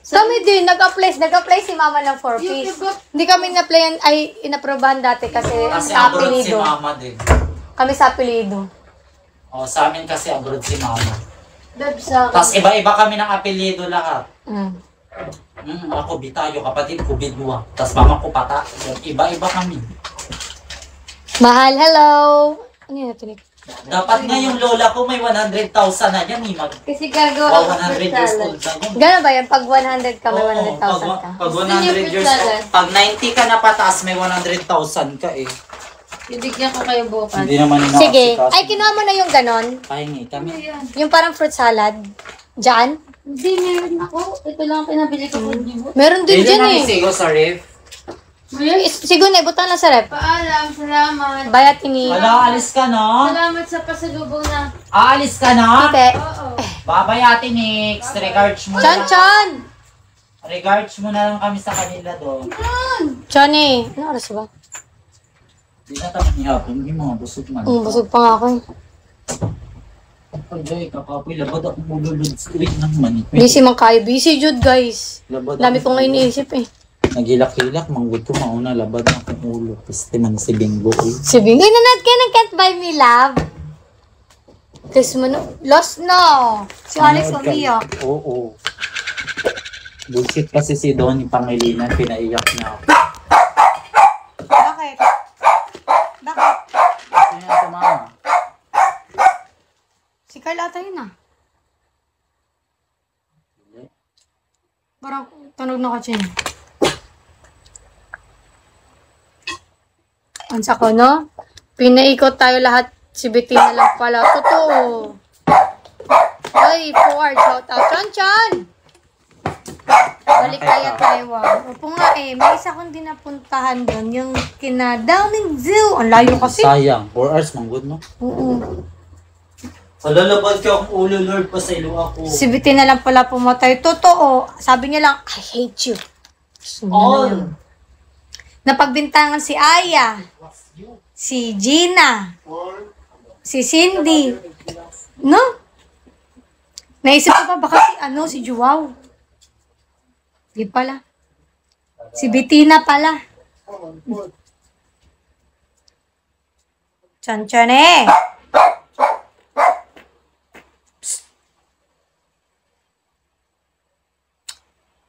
Speaker 4: Kami din, nag-apply si mama ng 4-piece. Hindi kami na-applyan, inaprobahan dati kasi sa
Speaker 2: abroad si
Speaker 4: apelido.
Speaker 2: mama din.
Speaker 4: Kami sa apelido.
Speaker 2: Sa amin kasi abroad si mama.
Speaker 9: Sa
Speaker 2: Tapos iba-iba kami ng apelido lahat.
Speaker 4: Mm.
Speaker 2: Ako Bitayo, kapatid ko Bidwa. Tapos mama ko Pata. Iba-iba kami.
Speaker 4: Mahal, hello! Ano yun natin?
Speaker 2: Dapat nga yung lola ko may 100,000 na yan.
Speaker 9: Kasi gagawa ako
Speaker 2: 100 years old na yan.
Speaker 4: Gano'n ba yan? Pag 100 ka, may 100,000 ka?
Speaker 2: Pag 100 years old, pag 90 ka na pataas, may 100,000 ka eh.
Speaker 9: Bibigyan ko kayo bukas.
Speaker 2: Hindi naman yung
Speaker 4: Sige. Ay, kinuha mo na yung ganon?
Speaker 2: Pahingi kami.
Speaker 4: Yung parang fruit salad? Diyan?
Speaker 9: Hindi, meron ako. Ito lang ang pinabili ko po.
Speaker 4: Meron din dyan eh.
Speaker 2: Sigo sa ref.
Speaker 4: Siguro na, ibutang na sa rep.
Speaker 9: Paalam, salamat.
Speaker 4: Bayat ini.
Speaker 2: Wala, alis ka na.
Speaker 9: Salamat sa pasalubong na.
Speaker 2: Aalis ka na?
Speaker 4: Tite.
Speaker 9: Oo.
Speaker 2: Babay Ate Nix. Regards mo
Speaker 4: Chan,
Speaker 2: na.
Speaker 4: Chan!
Speaker 2: Regards mo na lang kami sa kanila doon.
Speaker 4: Chani. Ano oras ba?
Speaker 2: Hindi na taman ni Hapon. Hindi mga busog man.
Speaker 4: Busog pa nga ako eh.
Speaker 2: Pagday, kakapoy. Labad ako mululod sa ulit ng manit.
Speaker 4: Busy man kayo. Busy Jude, guys.
Speaker 2: Labad
Speaker 4: Dami ko nga iniisip eh.
Speaker 2: Nagilak-hilak, manggod ko mauna, labad na akong ulo. Piste man si Bingo eh.
Speaker 4: Si Bing. Nanood ka ng Can't Buy Me Love? Tapos mo na. Lost na. Si Alex umiyak.
Speaker 2: Oo. Bullshit kasi si Donnie Pangilinan, pinaiyak na ako.
Speaker 4: Bakit? Bakit?
Speaker 2: Kasi nga sa mama.
Speaker 4: Si Carl ata yun ah. Parang tunog na ka siya. Ansa ko, no? Pinaikot tayo lahat. Si Betty na lang pala. Totoo. Ay, forward. Shout out. Chan! Balik kaya Taiwan. Opo nga eh. May isa kong dinapuntahan doon. Yung kina Downing Zoo. Ang layo kasi.
Speaker 2: Sayang. 4 hours, manggod no?
Speaker 4: Oo.
Speaker 2: Lalabad ka akong ulo, Lord, pa sa ilo ako.
Speaker 4: Si Betty na lang pala pumatay. Totoo. Sabi niya lang, I hate you.
Speaker 2: All.
Speaker 4: Napagbintangan si Aya, si Gina, si Cindy, no? Naisip ko pa baka si Juwaw. Di pala. Si Bettina pala. Chan-chan eh. Psst.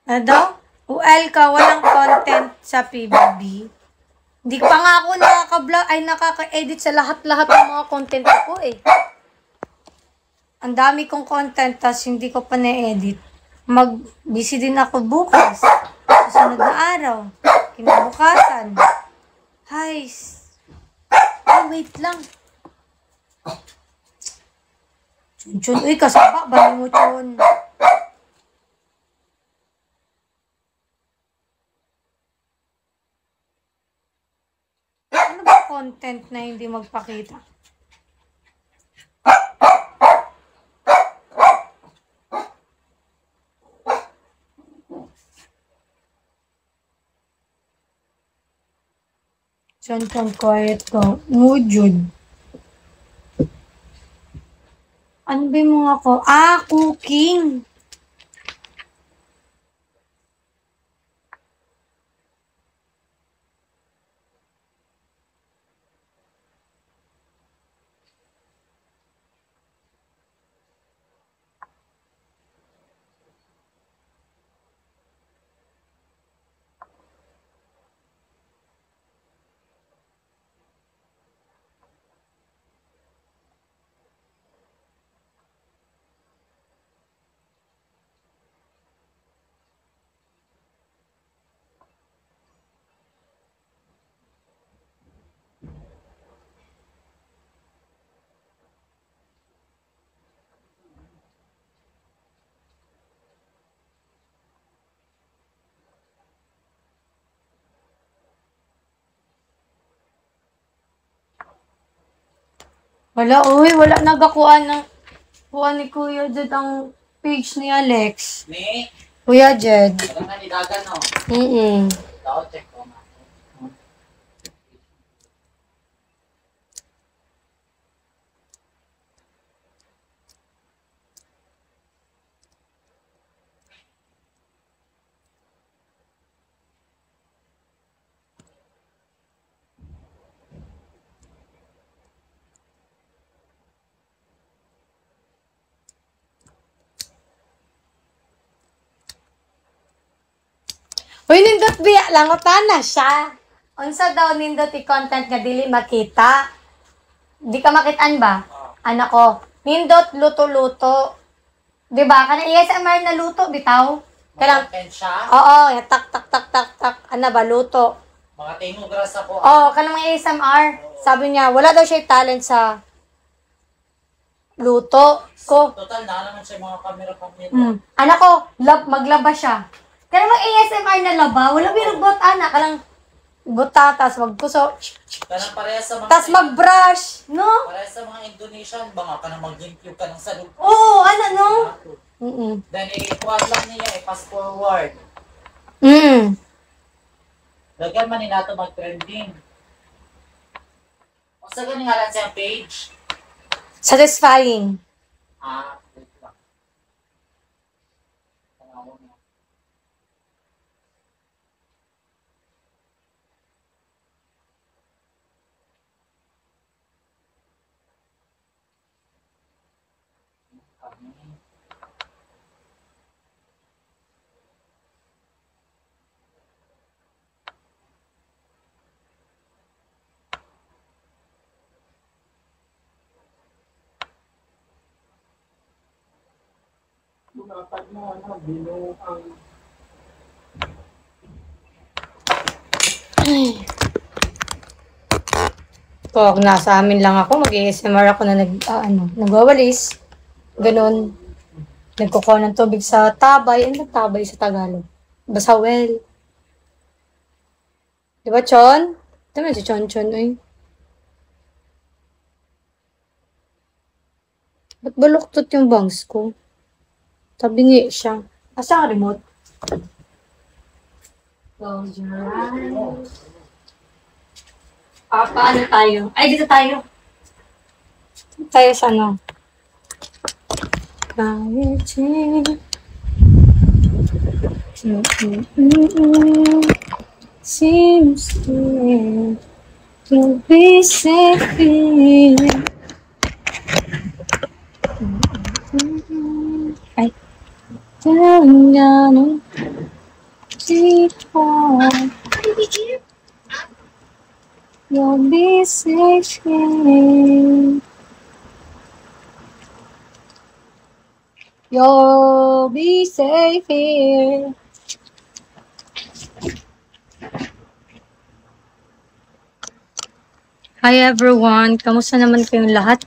Speaker 4: Ano daw? UL ka, walang content sa PBB. Hindi pa nga ako nakaka-edit sa lahat-lahat ng mga content ko eh. Ang dami kong content, tas hindi ko pa na-edit. Busy din ako bukas. Susunod na araw. Kinabukasan. Hays. Ay, wait lang. Chun-chun. Uy, kasaba. Bali mo, chun. Ano ba content na hindi magpakita? Chun-chun, quiet ko. Mujud. Ano ba yung mga ko? Cooking. Wala nagakuan ng kuha ni Kuya Jed ang page ni Alex.
Speaker 2: Ni?
Speaker 4: Kuya Jed.
Speaker 2: Wala na nilagan, no? Tao, check ko nga.
Speaker 4: Uy, nindot biya lang, na siya. Unsa daw nindot i-content nga dili makita. Di ka makitaan ba? Anak ko, nindot luto-luto. Di ba? Kana ASMR na luto, bitaw. Kailang,
Speaker 2: siya?
Speaker 4: oo, yung tak. Ano ba, luto.
Speaker 2: Mga tinugras ako.
Speaker 4: Oo, kanang mga ASMR. Sabi niya, wala daw siya talent sa luto ko.
Speaker 2: Total, na naman siya mga camera.
Speaker 4: Anak ko, maglaba siya. Kaya mga ASMR na laba, wala binugbot, anak. Kalang buta, tas magkuso.
Speaker 2: Kanang parehas sa mga...
Speaker 4: Tas mag-brush, no?
Speaker 2: Parehas sa mga Indonesian, baka ka na mag-limpyo ka ng salud.
Speaker 4: Oo, ano, no?
Speaker 2: Then, ikuhan lang niya, fast forward. Lagyan man nila ito mag-trending. O sa ganing halat siyang page?
Speaker 4: Satisfying.
Speaker 2: Wait lang. Tanawa mo.
Speaker 6: Kapag mo, binuang
Speaker 4: Kung nasa amin lang ako, mag-ASMR ako na nagwawalis. Ganon. Nagkukuha ng tubig sa tabay. Ano tabay sa Tagalog? Basawel. Diba, Chon? Tama si Chon, eh. Ba't baluktot yung bangs ko? Tabingi siya. Asa ang remote? Close your eyes. Paano tayo? Ay, dito tayo. Tayo sa ano? Quieting. Seems clear you'll be safe here. I down keep on. You'll be safe here. You'll be safe here. Hi everyone, kamusta naman kayong lahat?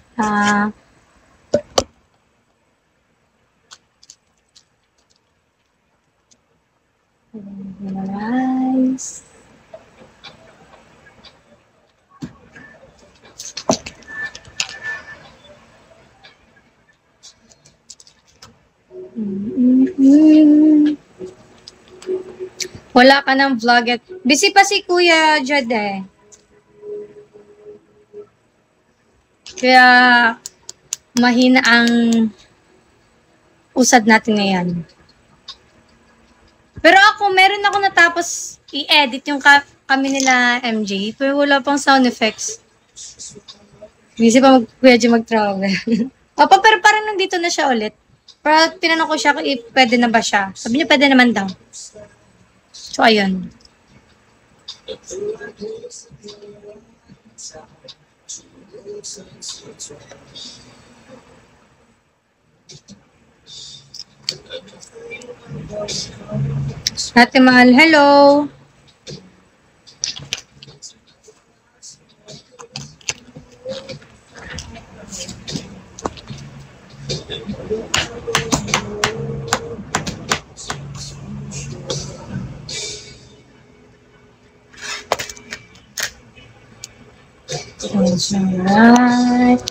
Speaker 4: Nice. Wala ka ng vlog at busy pa si Kuya Jed eh. Kaya mahina ang usad natin ngayon. Pero meron ako natapos i-edit yung kami nila MJ, pero wala pang sound effects. Busy pa Kuya Jed mag-travel. Opo, pero parang nandito na siya ulit. Pero tinanong ko siya kung pwede na ba siya. Sabi niya pwede naman daw. So, ayun. Ate Mahal, hello! Alright.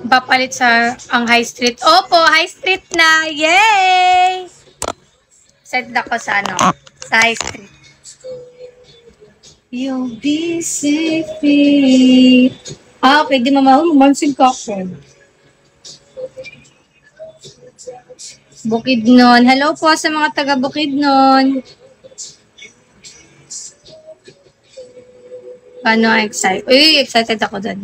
Speaker 4: Papalit sa ang High Street. Opo, High Street na! Yay! Set ako sa sa High Street. You'll be safe. Okay, di mamansin ka ako. Bukidnon. Hello po sa mga taga Bukidnon. Paano excited? Uy, excited ako dun.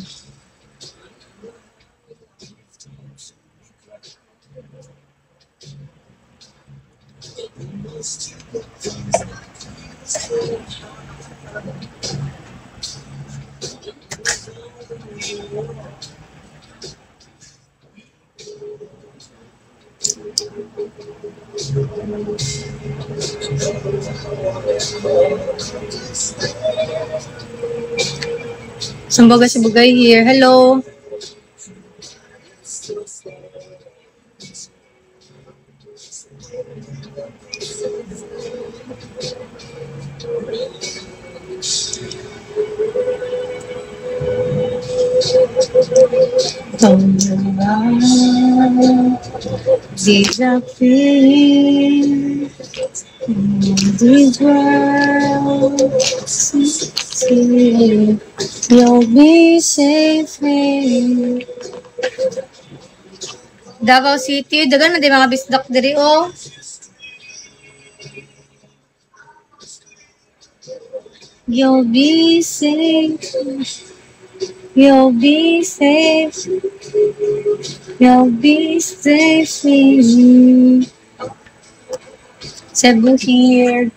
Speaker 4: Sambaga si Bugay here. Hello. You'll be safe. Davao City, dagan man di mga bisdak diri oh. You'll be safe. You'll be safe. You'll be safe. Cebu here.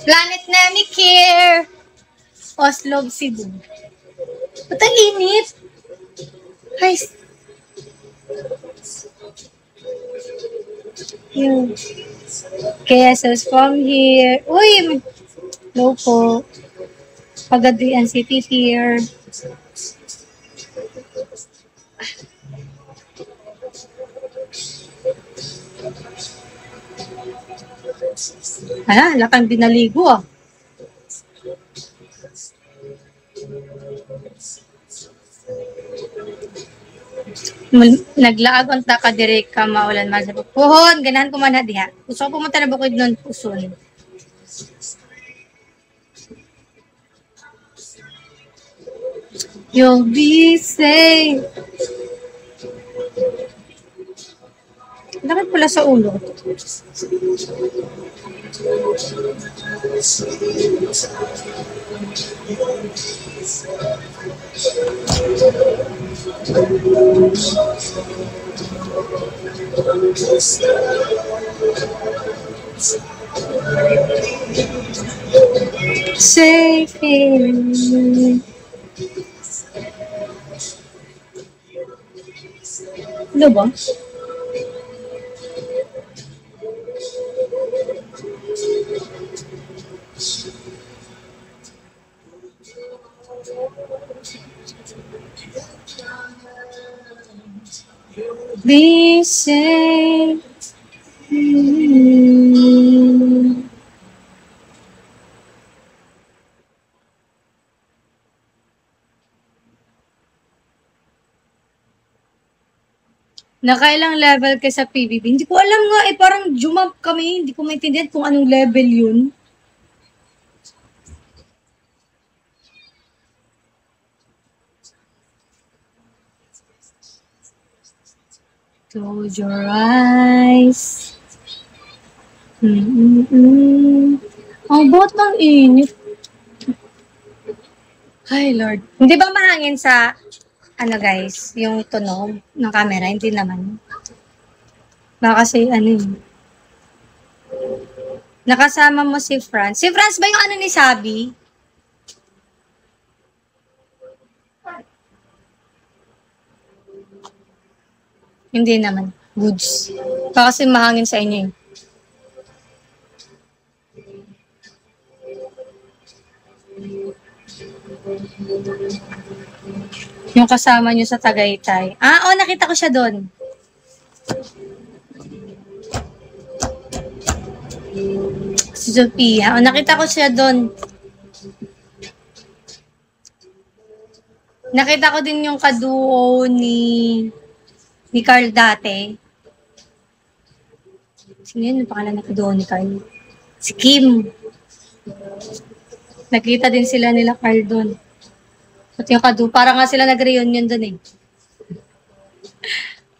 Speaker 4: Planet Nemic here. Oslo, Cebu. Ba't ang init? Ay. Yung Quezos from here. Uy! Hello po. Pagadian City here. Lakang binaligo ah. Naglaag unta ka dire ka maulan man sa puhon, ganahan ko man diha. Gusto ko pumunta na Bukidnon Puson. You'll be safe. Bakit pala sa ulo? Safe in. Ano ba? Be safe. Nakailang level ka sa PBB? Hindi ko alam nga eh, parang jump kami. Hindi ko maintindihan kung anong level yun. Close your eyes. Ang botang init. Ay, Lord. Hindi ba mahangin sa, ano guys, yung tunog ng camera? Hindi naman. Baka kasi, ano yun. Nakasama mo si Franz. Si Franz ba yung ano ni Sabi? Hindi naman. Goods. Baka kasi mahangin sa inyo eh. Yung kasama nyo sa Tagaytay. Ah, oh, nakita ko siya doon. Si Sophia. Oh, nakita ko siya doon. Nakita ko din yung kaduo ni Carl dati. Sino yun? Ang pangalan na kaduo ni Carl? Si Kim. Nakita din sila nila Carl doon. At yung kadu, para nga sila nag-reunion doon eh.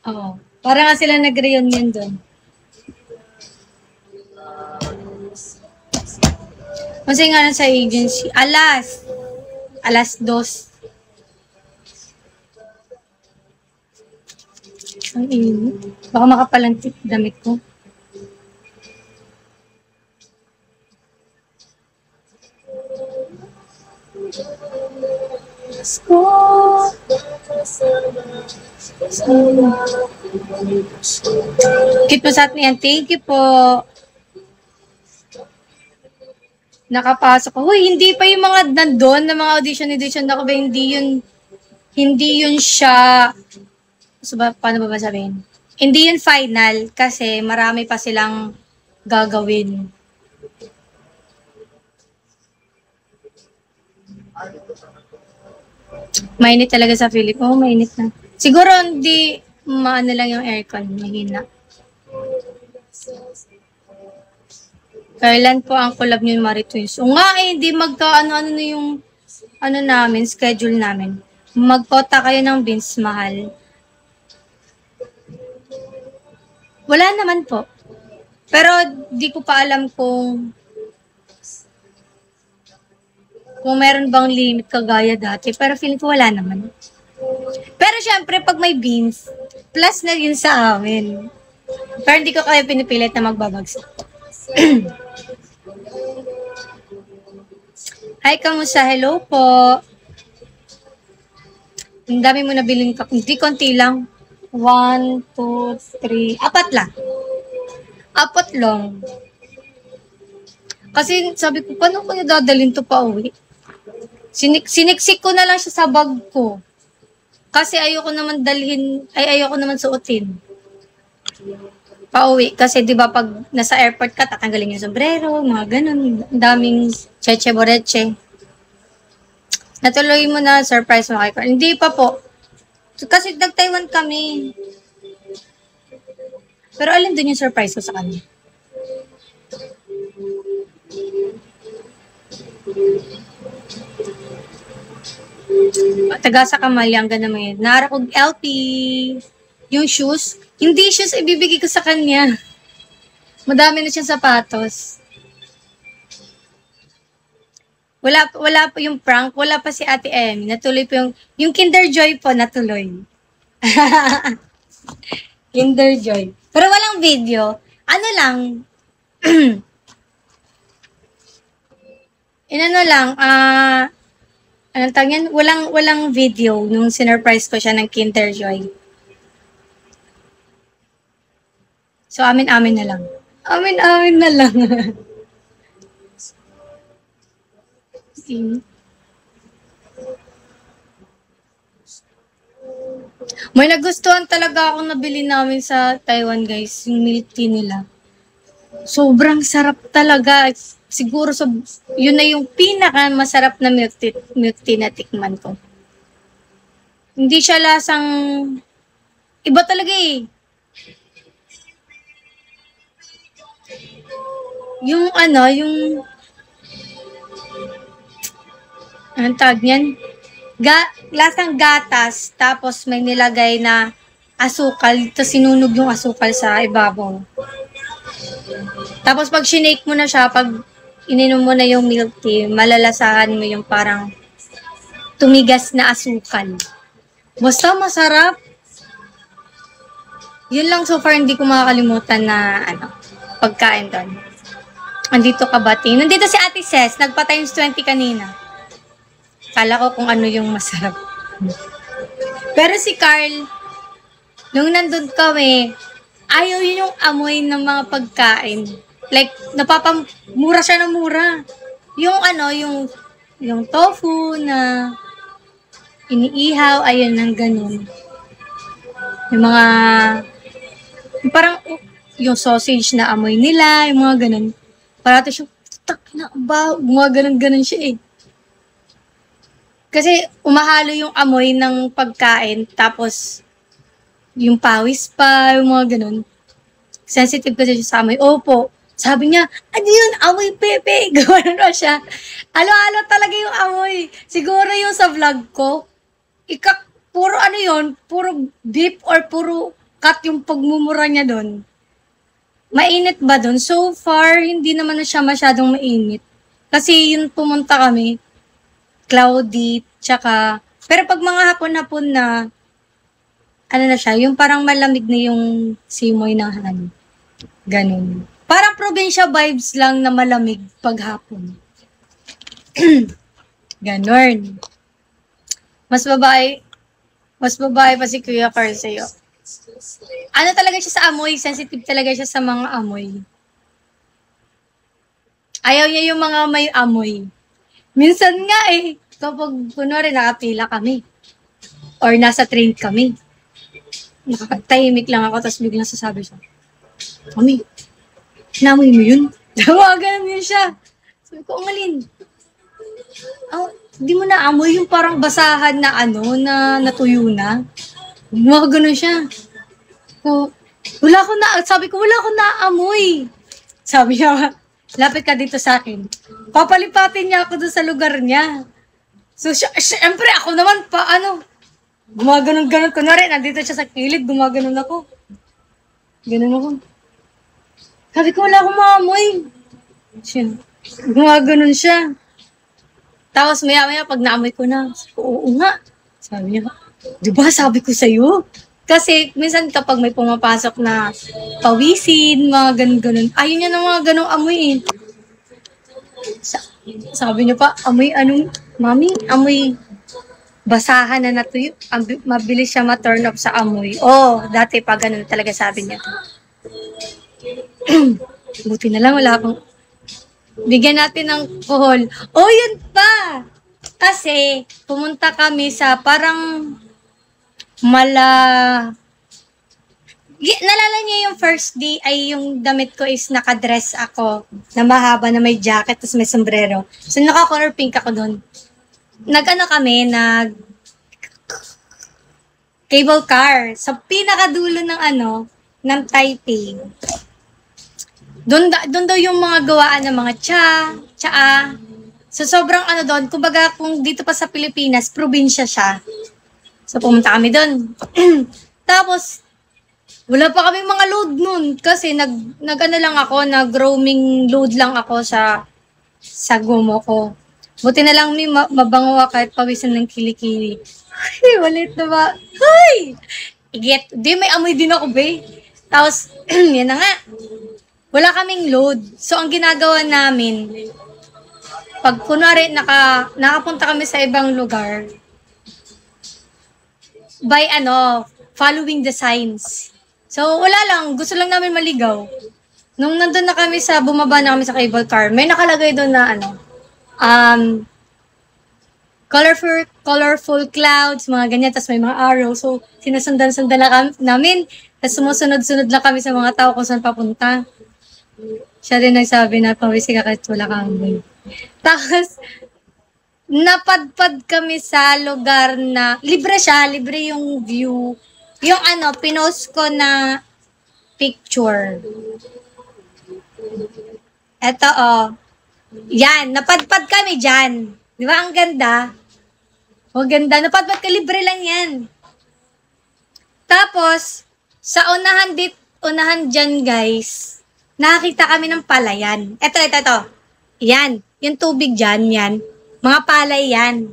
Speaker 4: Oo. Para nga sila nag-reunion doon. Kasi nga sa agency, alas 2. Ang init. Baka makapalantik damit ko. Kit mo sa atin yan. Thank you po. Nakapasok ko. Uy, hindi pa yung mga nandun na mga audition na ko ba? Hindi yun siya. So, paano ba sabihin? Hindi yun final kasi marami pa silang gagawin. Mainit talaga sa Philippines. Oh, mainit na. Siguro hindi maano lang yung aircon. Mahina. Kailan po ang collab niyo yung Maritwins? O nga eh, hindi magka-ano na yung ano namin, schedule namin. Magkota kayo ng Vince Mahal. Wala naman po. Pero di ko pa alam kung meron bang limit kagaya dati. Pero feeling ko wala naman. Pero syempre, pag may beans, plus na yun sa amin. Pero hindi ko kaya pinipilit na magbabagsak. Hi, kamusta? Hello po. Ang dami mo nabiling cup. Hindi, konti lang. 1, 2, 3. 4 lang. 4 lang. Kasi sabi ko, paano ko niya dadalhin to pa uwi? Siniksik ko na lang siya sa bag ko. Kasi ayoko naman ayoko naman suotin. Pauwi. Kasi di ba pag nasa airport ka, tatanggalin yung sombrero, mga ganun. Daming cheche boreche. Natuloy mo na, surprise mo kay Carl. Hindi pa po. Kasi nag-Taiwan kami. Pero alin dun yung surprise ko sa kanya? Taga sa kamay, ang ganda mga yun. Nara kong LP. Yung shoes. Hindi shoes, ibibigay ko sa kanya. Madami na siyang sapatos. Wala pa yung prank. Wala pa si Ate Em. Natuloy po yung Kinder Joy po, natuloy. Kinder Joy. Pero walang video. Ano lang, inano lang, anong tawag yan? Walang video nung sinurprise ko siya ng Kinder Joy. So, amin-amin na lang. Amin-amin na lang. May nagustuhan talaga akong nabili namin sa Taiwan, guys. Yung milk tea nila. Sobrang sarap talaga. Siguro, yun na yung pinaka masarap na milk tea na tikman ko. Hindi siya lasang... Iba talaga eh. Yung anong tawag niyan? Lasang gatas, tapos may nilagay na asukal, tapos sinunog yung asukal sa ibabaw. Tapos pag shinake mo na siya, pag ininom mo na yung milk tea, malalasahan mo yung parang tumigas na asukal. Basta masarap. Yun lang so far hindi ko makakalimutan na pagkain doon. Andito ka ba, Ting? Nandito si Ate Ses, nagpa times 20 kanina. Kala ko kung ano yung masarap. Pero si Carl, nung nandun kami, ayaw yun yung amoy ng mga pagkain. Like, mura siya ng mura. Yung tofu na iniihaw, ayun, ng ganun. Yung mga, parang, yung sausage na amoy nila, yung mga ganun. Parato siya, mga ganun siya eh. Kasi umahalo yung amoy ng pagkain, tapos yung pawis pa, yung mga ganun. Sensitive kasi siya sa amoy. Opo. Sabi niya, ano yun? Amoy pepe. Gawin na siya. Alo-alo talaga yung amoy. Siguro yung sa vlog ko, puro ano yun, puro beef or puro cut yung pagmumura niya doon. Mainit ba doon? So far, hindi naman na siya masyadong mainit. Kasi yun pumunta kami, cloudy, tsaka, pero pag mga hapon-hapon na, ano na siya, yung parang malamig na yung simoy ng hangin. Ganun. Parang probinsya vibes lang na malamig pag hapon. Ganun. Mas babae pa si Kuya Carl sa'yo. Ano talaga siya sa amoy? Sensitive talaga siya sa mga amoy. Ayaw niya yung mga may amoy. Minsan nga eh, kapag kunwari nakapila kami, or nasa train kami, nakatahimik lang ako, tapos biglang sasabi siya, Mami, namoy mo yun? Tawagan niya siya. Sabi ko, Alin? Di mo na amoy yung parang basahan na na natuyo na. Mga ganun siya. Sabi ko, wala akong naamoy. Sabi niya, lapit ka dito sa akin. Papalipatin niya ako doon sa lugar niya. So, syempre, ako naman gumaganon-ganon. Kunwari, nandito siya sa kilid, gumaganon ako. Ganon ako. Sabi ko, wala akong maamoy. Gumaganon siya. Tapos maya-maya, pag naamoy ko na, sabi ko, oo nga. Sabi niya, diba sabi ko sa'yo? Kasi minsan kapag may pumapasok na pawisin, mga ganun-ganun, ayun niya ng mga ganung amoy eh. Sabi niya pa, Mami, amoy basahan na natuyo. Mabilis siya ma-turn off sa amoy. Dati pa ganun talaga sabi niya. Buti na lang, wala akong... Bigyan natin ng kohol. Yun pa! Kasi, pumunta kami sa parang nalala niyo yung first day ay yung damit ko is nakadress ako na mahaba na may jacket tapos may sombrero. So, naka-color pink ako doon. Kami, cable car sa pinakadulo ng Taipei. Doon daw yung mga gawaan ng mga tsaa, So, sobrang ano doon, kumbaga kung dito pa sa Pilipinas, probinsya siya. So, pumunta kami doon. Tapos, wala pa kami mga load nun. Kasi, nag-ano lang ako, nag-roaming load lang ako sa Gumo ko. Buti na lang may mabango kahit pawisan ng kilikili. Ay, walit na ba? Ay! Igit. Di, may amoy din ako, be. Tapos, yan na nga. Wala kaming load. So, ang ginagawa namin, pag kunwari nakapunta kami sa ibang lugar, by following the signs. So, wala lang. Gusto lang namin maligaw. Nung nandun na kami bumaba na kami sa cable car, may nakalagay doon na colorful clouds, mga ganyan, tapos may mga arrow. So, sinusundan-sundan lang namin. Tapos sumusunod-sunod lang kami sa mga tao kung saan papunta. Siya rin nagsabi na, pawisi ka kahit wala kami. Tapos, napadpad kami sa lugar na, libre siya, libre yung view. Yung pinost ko na picture. Eto, yan, napadpad kami dyan. Di ba, ang ganda? O, ganda. Napadpad ka, libre lang yan. Tapos, sa unahan dyan, guys, nakakita kami ng palayan. Eto. Yan, yung tubig dyan, yan. Mga palay yan.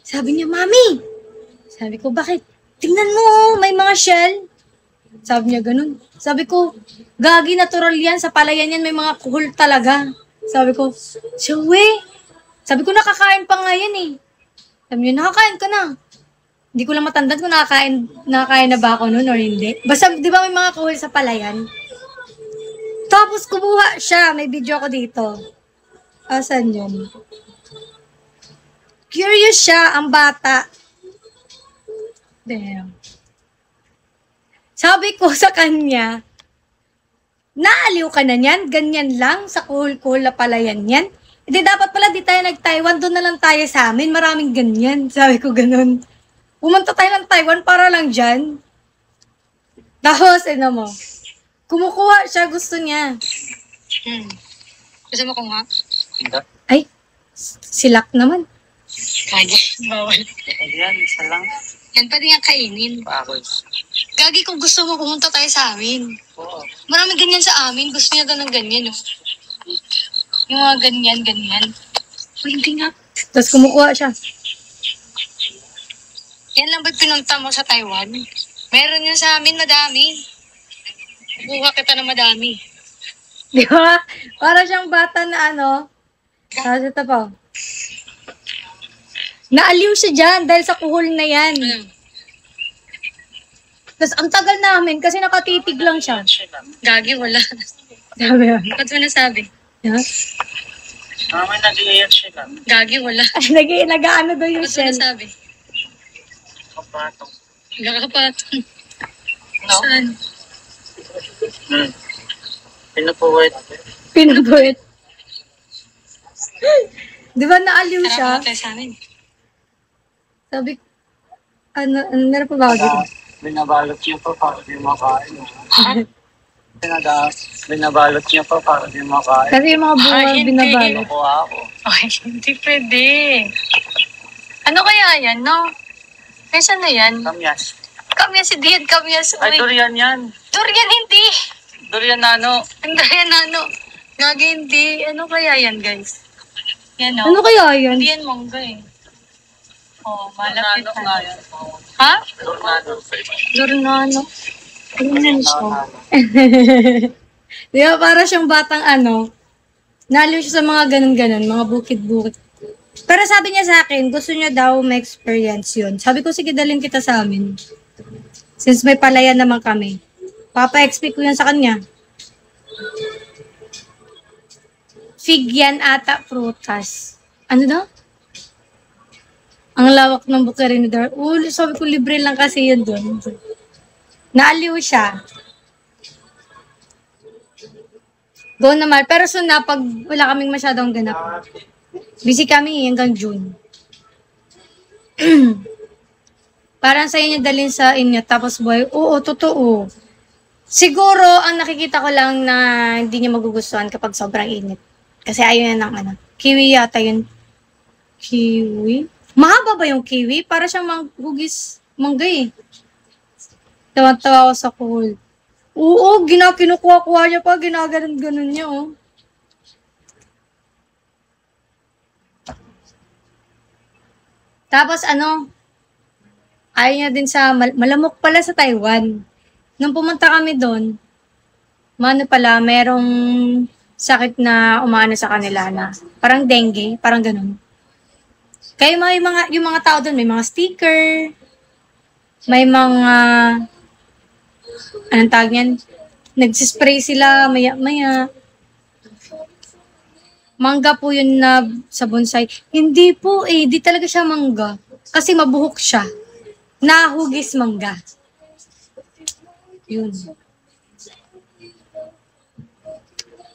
Speaker 4: Sabi niya, Mami. Sabi ko, bakit? Tingnan mo, may mga shell. Sabi niya, ganun. Sabi ko, gagi, natural yan. Sa palayan yan, may mga kuhol talaga. Sabi ko, Shawe. Sabi ko, nakakain pa nga yan eh. Sabi niya, nakakain ka na. Hindi ko lang matandaan kung nakakain na ba ako noon or hindi. Basta, di ba may mga kuhol sa palayan? Tapos, kumuha siya. May video ko dito. Asan yun? Curious siya, ang bata. Damn. Sabi ko sa kanya, naaliw ka na niyan? Ganyan lang? Sa kuhol-kuhol na palayan yan? Hindi, dapat pala di tayo nag-Taiwan. Doon na lang tayo sa amin. Maraming ganyan. Sabi ko ganun. Pumunta tayo ng Taiwan para lang dyan. Tapos, mo. Kumukuha siya. Gusto niya.
Speaker 10: Gusto mo kumuha?
Speaker 4: Ay, silak naman.
Speaker 10: Kaya, bawal.
Speaker 2: Ayan, isa lang.
Speaker 10: Yan pa din nga kainin.
Speaker 2: Bakit?
Speaker 10: Gagi, kung gusto mo, pumunta tayo sa amin.
Speaker 2: Oo.
Speaker 10: Maraming ganyan sa amin. Gusto niya daw ng ganyan, no? Yung mga ganyan. Uy, hindi nga.
Speaker 4: Tapos kumukuha siya.
Speaker 10: Yan lang ba't pinunta mo sa Taiwan? Meron yun sa amin, madami. Kuha kita na madami.
Speaker 4: Di ba? Para siyang bata na Tapos ito pa. Naaliw siya dyan dahil sa kuhol na yan. Tapos ang tagal namin kasi nakatitig lang siya.
Speaker 10: Gagi, wala.
Speaker 4: Sabi yun.
Speaker 10: Ba't mo nasabi?
Speaker 4: Yeah?
Speaker 2: May nag-iiyak sila.
Speaker 10: Gagi, wala.
Speaker 4: Nag-ano daw yung
Speaker 10: Ba't mo
Speaker 4: shell.
Speaker 10: nasabi?
Speaker 2: Kapatong.
Speaker 10: Nakapatong.
Speaker 2: No?
Speaker 10: Saan?
Speaker 4: Pinupuwit. Di ba naaliw siya?
Speaker 10: Harap tayo sa amin.
Speaker 4: Sabi, meron pa ba ako dito?
Speaker 2: Binabalot niyo pa para di makain. Binabalot niyo pa para di makain.
Speaker 4: Kasi yung mga bunga
Speaker 10: hindi.
Speaker 4: binabalot.
Speaker 2: Nakuha ako.
Speaker 10: Ay, hindi pwede. Ano kaya yan, no? Saan na yan?
Speaker 2: Kamyas.
Speaker 10: Kamyas, hindi yan kamyas.
Speaker 2: Ay, durian yan.
Speaker 10: Durian, hindi.
Speaker 2: Durian nano.
Speaker 10: Durian, ano? Gagi, hindi. Ano kaya yan, guys? Yan, no?
Speaker 4: Ano kaya yan?
Speaker 10: Hindi yan mangga, eh. Oh, malapit
Speaker 2: Nano
Speaker 10: na.
Speaker 2: nga yan.
Speaker 10: Ha?
Speaker 2: Dornado.
Speaker 10: Dornano. Ano siya?
Speaker 4: Di ba, para siyang batang naaliw siya sa mga ganun-ganun, mga bukid-bukid. Pero sabi niya sa akin, gusto niya daw ma-experience yun. Sabi ko, sige, dalhin kita sa amin. Since may palayan naman kami. Papa-explain ko yan sa kanya. Fig yan ata, prutas. Ano daw? Ang lawak ng bukirinidor. Sabi ko, libre lang kasi yun doon. Naaliw siya. Go naman. Pero soon na, pag wala kaming masyadong ganap. Busy kami hanggang June. Parang sa inyo dalhin sa inyo. Tapos boy, oo, totoo. Siguro, ang nakikita ko lang na hindi niya magugustuhan kapag sobrang init. Kasi ayaw niya ng Kiwi yata yun. Kiwi? Mahaba ba yung kiwi? Para siyang hugis mangga eh. Tawa-tawa ako sa cool. Oo, kinukuha-kuha niya pa. Ginaganon-ganon niya, oh. Tapos ayaw niya din sa, malamok pala sa Taiwan. Nung pumunta kami doon, merong sakit na umano sa kanila na parang dengue, parang ganun. Kaya yung mga tao doon, may mga sticker, may mga, anong tawag niyan? Nagsispray sila, maya-maya. Mangga po yun na sa bonsai. Hindi po di talaga siya mangga. Kasi mabuhok siya. Nahugis mangga. Yun.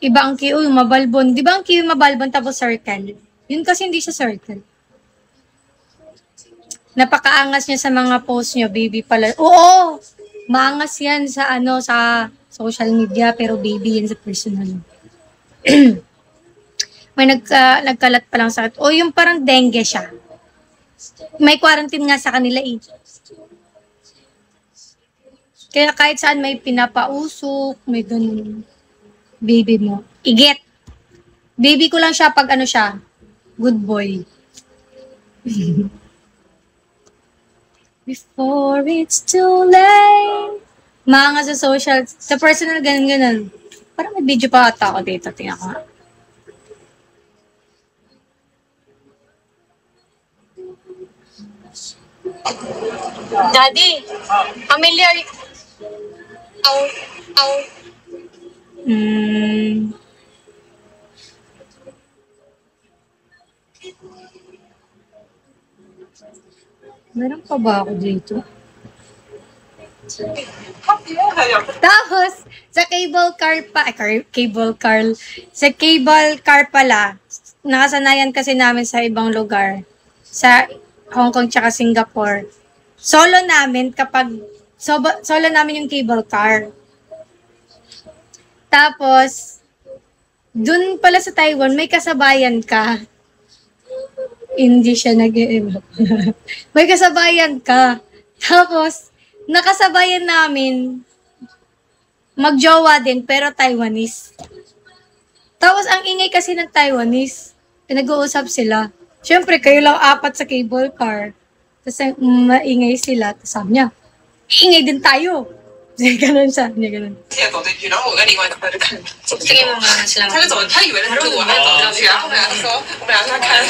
Speaker 4: Iba ang kiwi, mabalbon. Di ba ang kiwi mabalbon tapos circle? Yun kasi hindi siya circle. Napakaangas niya sa mga post niya, baby pala. Oo! Maangas yan sa sa social media, pero baby yan sa personal. May nagkalat pa lang sakit. O yung parang dengue siya. May quarantine nga sa kanila eh. Kaya kahit saan may pinapausok, may ganun. Baby mo. Iget. Baby ko lang siya pag siya. Good boy. Before it's too late. Mga sa social, sa personal, ganun. Parang may video pa ata ako dito. Tingnan ko nga.
Speaker 10: Daddy, familiar.
Speaker 4: Meron pa ba ako dito? Tapos, sa sa cable car pala, nakasanayan kasi namin sa ibang lugar. Sa Hong Kong tsaka Singapore. Solo namin yung cable car. Tapos, dun pala sa Taiwan, may kasabayan ka. Hindi siya nag-iiba. May kasabayan ka. Tapos, nakasabayan namin, magjowa din, pero Taiwanese. Tapos, ang ingay kasi ng Taiwanese, pinag-uusap sila. Siyempre, kayo lang apat sa cable car. Tapos, maingay sila. Tapos, sabi niya, ingay din tayo. Ganun siya. Ganun.
Speaker 11: Tingin mo mga sila. 他以为是我，还走上去，然后我们俩说，我们俩在看，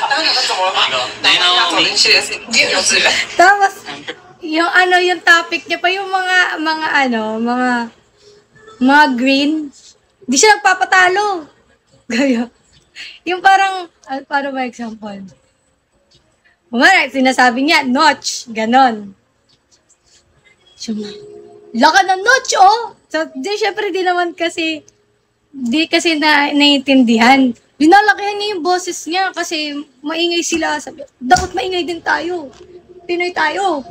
Speaker 11: 然后你们怎么了嘛？然后走进去是幼稚园。
Speaker 4: Tapos, yung topic niya pa, yung mga green, di siya nagpapatalo. Gaya. Yung parang, paano ba example? Sinasabi niya, notch, ganon. Laka ng notch, oh! So, syempre, di kasi naiintindihan. Binalakihan niya yung boses niya kasi maingay sila. Sabi, dapat maingay din tayo. Pinoy tayo.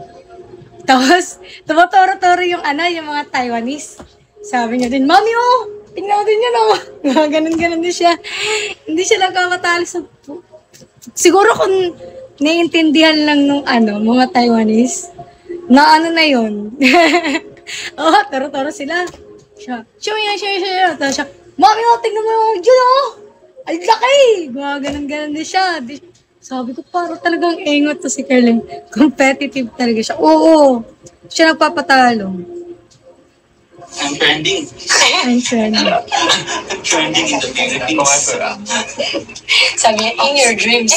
Speaker 4: Tapos, tumuturo-turo yung mga Taiwanese. Sabi niya din, Mami, oh! Tingnan mo din yan, oh! Ganun din siya. Hindi siya nagkakatalo sa... Siguro kung naiintindihan lang nung mga Taiwanese, na na yun. Oh, taro-taro sila. Siya. Tapos siya, Mami, oh, tingnan mo yung yun, oh! Ay, laki! Ganun din siya. Sabi ko, parang talagang ingot to si Kerlin. Competitive talaga siya. Oo, siya nagpapatalo.
Speaker 12: I'm trending. Trending in the Philippines.
Speaker 11: sabi niya, in your dreams.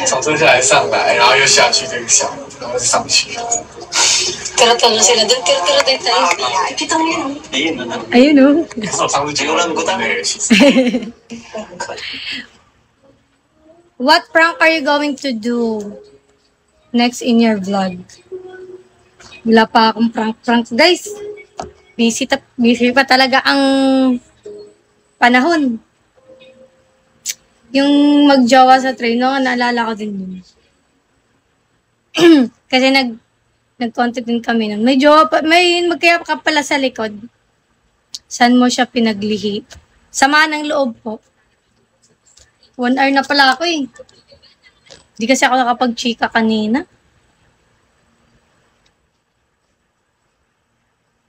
Speaker 6: 从这下来上来，然后又下去这个小，然后上去。
Speaker 11: Tira-tira sila doon. Tira-tira tayo. Kita mo yun.
Speaker 4: Ayun, oh. What prank are you going to do next in your vlog? Wala pa akong prank. Guys, busy pa talaga ang panahon. Yung magjowa sa train, no, naalala ko din yun. Kasi nag-content din kami nun. May jowa pa, may magkaya ka pala sa likod. Saan mo siya pinaglihi? Sama ng loob po. 1 hour na pala ako eh. Hindi kasi ako nakapag-chika kanina.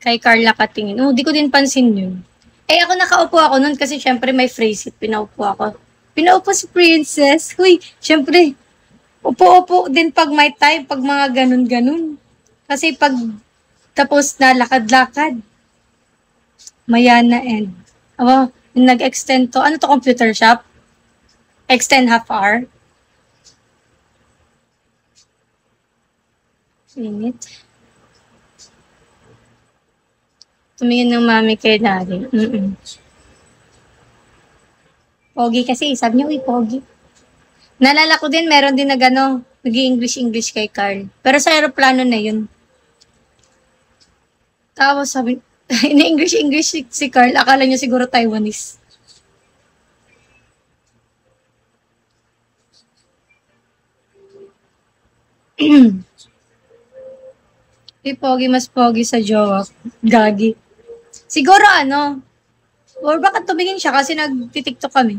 Speaker 4: Kay Carla katingin. Oh, di ko din pansin yun. Eh, ako nakaupo ako nun kasi syempre may phrase it. Pinaupo ako. Pinaupo si Princess. Uy, syempre, upo-upo din pag may time, pag mga ganun-ganun. Kasi pag tapos na lakad-lakad, maya na end. Oh, nag-extend to. Ano to, computer shop? Extend half hour. Minute. Tumingin ng mami kay daddy. Pogi kasi, sabi niya, uy, pogi. Naalala ko din, meron din na gano, nag-i-English kay Carl. Pero sa aeroplano na yun. Tapos sabi, na-English si Carl, akala niya siguro Taiwanese. Pogi, mas pogi sa jowa. Gagi. Siguro ano, or baka tumingin siya kasi nagtitiktok kami.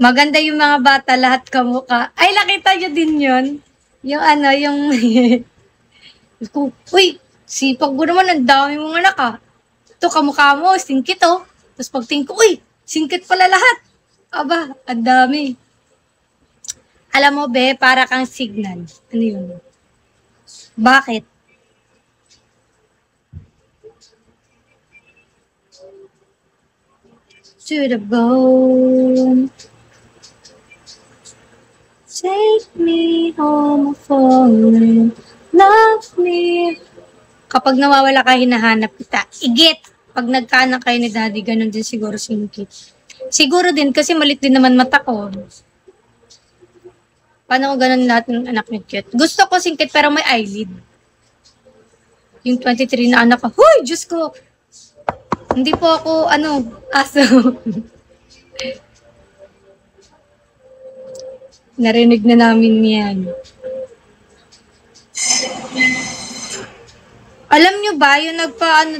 Speaker 4: Maganda yung mga bata, lahat kamukha. Ay, nakita nyo din yun. Yung ano, yung... Uy, sipag mo naman, ang dami mong anak ah. Ito, kamukha mo, singkit oh. Tapos pagtingin ko, uy, singkit pala lahat. Aba, ang dami. Alam mo, be, para kang signal. Ano yun? Bakit? To the bone. Take me home, falling. Love me. Kapag nawawala ka, hinahanap kita. Igit! Pag nagkaanak kayo ni daddy, ganun din siguro singkit. Siguro din, kasi malit din naman mata ko. Paano ko ganun lahat ng anak ni cute? Gusto ko singkit pero may eyelid. Yung 23 na anak ko. Huy! Diyos ko! Hindi po ako, aso. Narinig na namin yan. Alam nyo ba, yung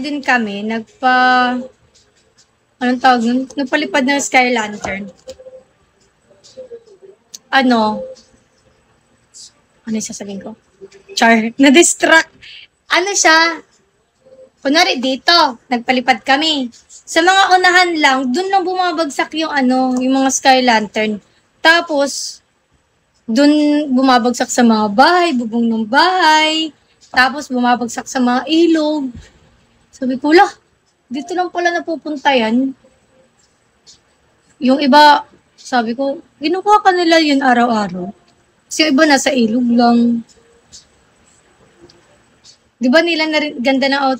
Speaker 4: din kami, anong tawag nun? Nagpalipad ng sky lantern. Ano yung sasabihin ko? Char, na-distract. Ano siya? Kunwari dito, nagpalipad kami. Sa mga unahan lang, dun lang bumabagsak yung yung mga sky lantern. Tapos, dun bumabagsak sa mga bahay, bubong ng bahay. Tapos, bumabagsak sa mga ilog. Sabi ko, dito lang pala napupunta yan. Yung iba, sabi ko, ginukuha ka nila yun araw-araw. Kasi yung iba nasa ilog lang. Di ba nila na rin, ganda na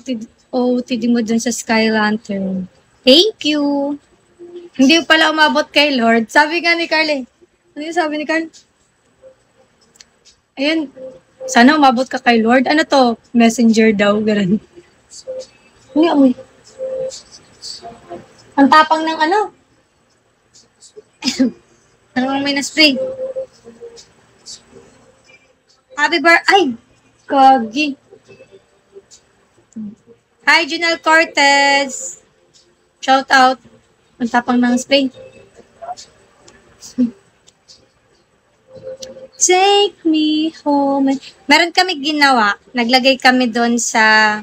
Speaker 4: OOTD mo dun sa Sky Lantern? Thank you! Hindi pala umabot kay Lord. Sabi nga ni Carl eh. Ano yung sabi ni Carl? Ayun, sana umabot ka kay Lord. Ano to? Messenger daw, gano'n. Hindi amoy. Ang tapang ng ano may na-spray? Happy birthday! Ay! Kagi! Hi, Junel Cortez! Shout out! Ang tapang ng spray. Take me home. Meron kami ginawa. Naglagay kami doon sa...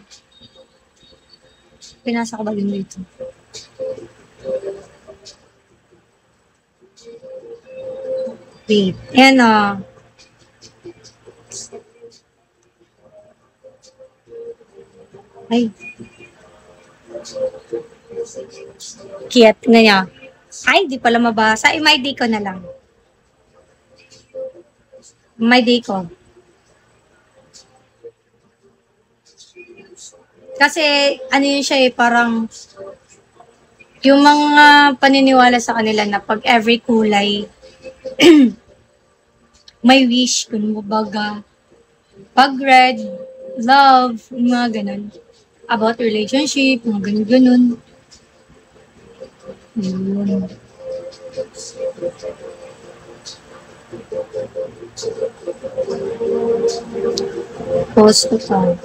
Speaker 4: Pinasa ko ba yun dito? Wait. Ayan o. Ay. Cute na niya. Ay, di pala mabasa. Ay, may day ko na lang. May day ko. Kasi, yun siya parang yung mga paniniwala sa kanila na pag every kulay may wish, kung mabaga. Pag red, love, mga ganun. About relationship, mga ganun-ganun. Yun. Post ko pa.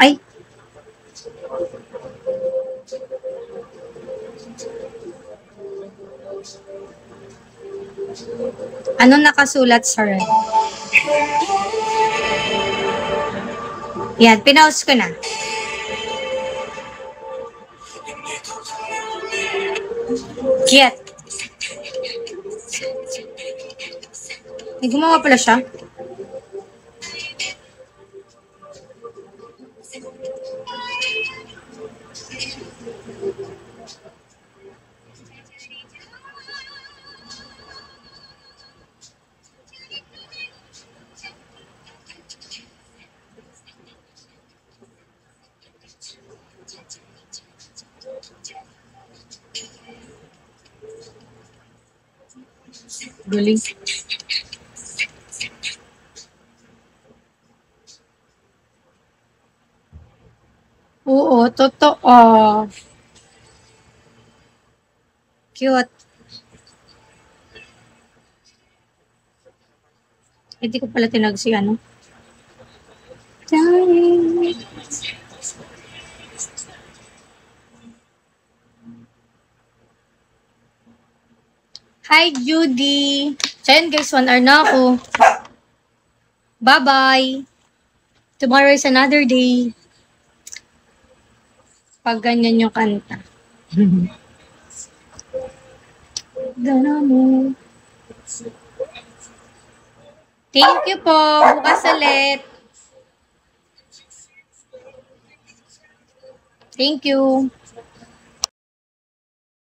Speaker 4: Ay! Anong nakasulat sa red? Yan, pinaus ko na. Cute. May gumawa pala siya. Galing. Oo, totoo. Cute. Hindi ko pala tinag si ano. Darling. Hi, Judy. So, yun guys, 1 hour na ako. Bye-bye. Tomorrow is another day. Pag ganyan yung kanta. Thank you po. Bukas ulit. Thank you.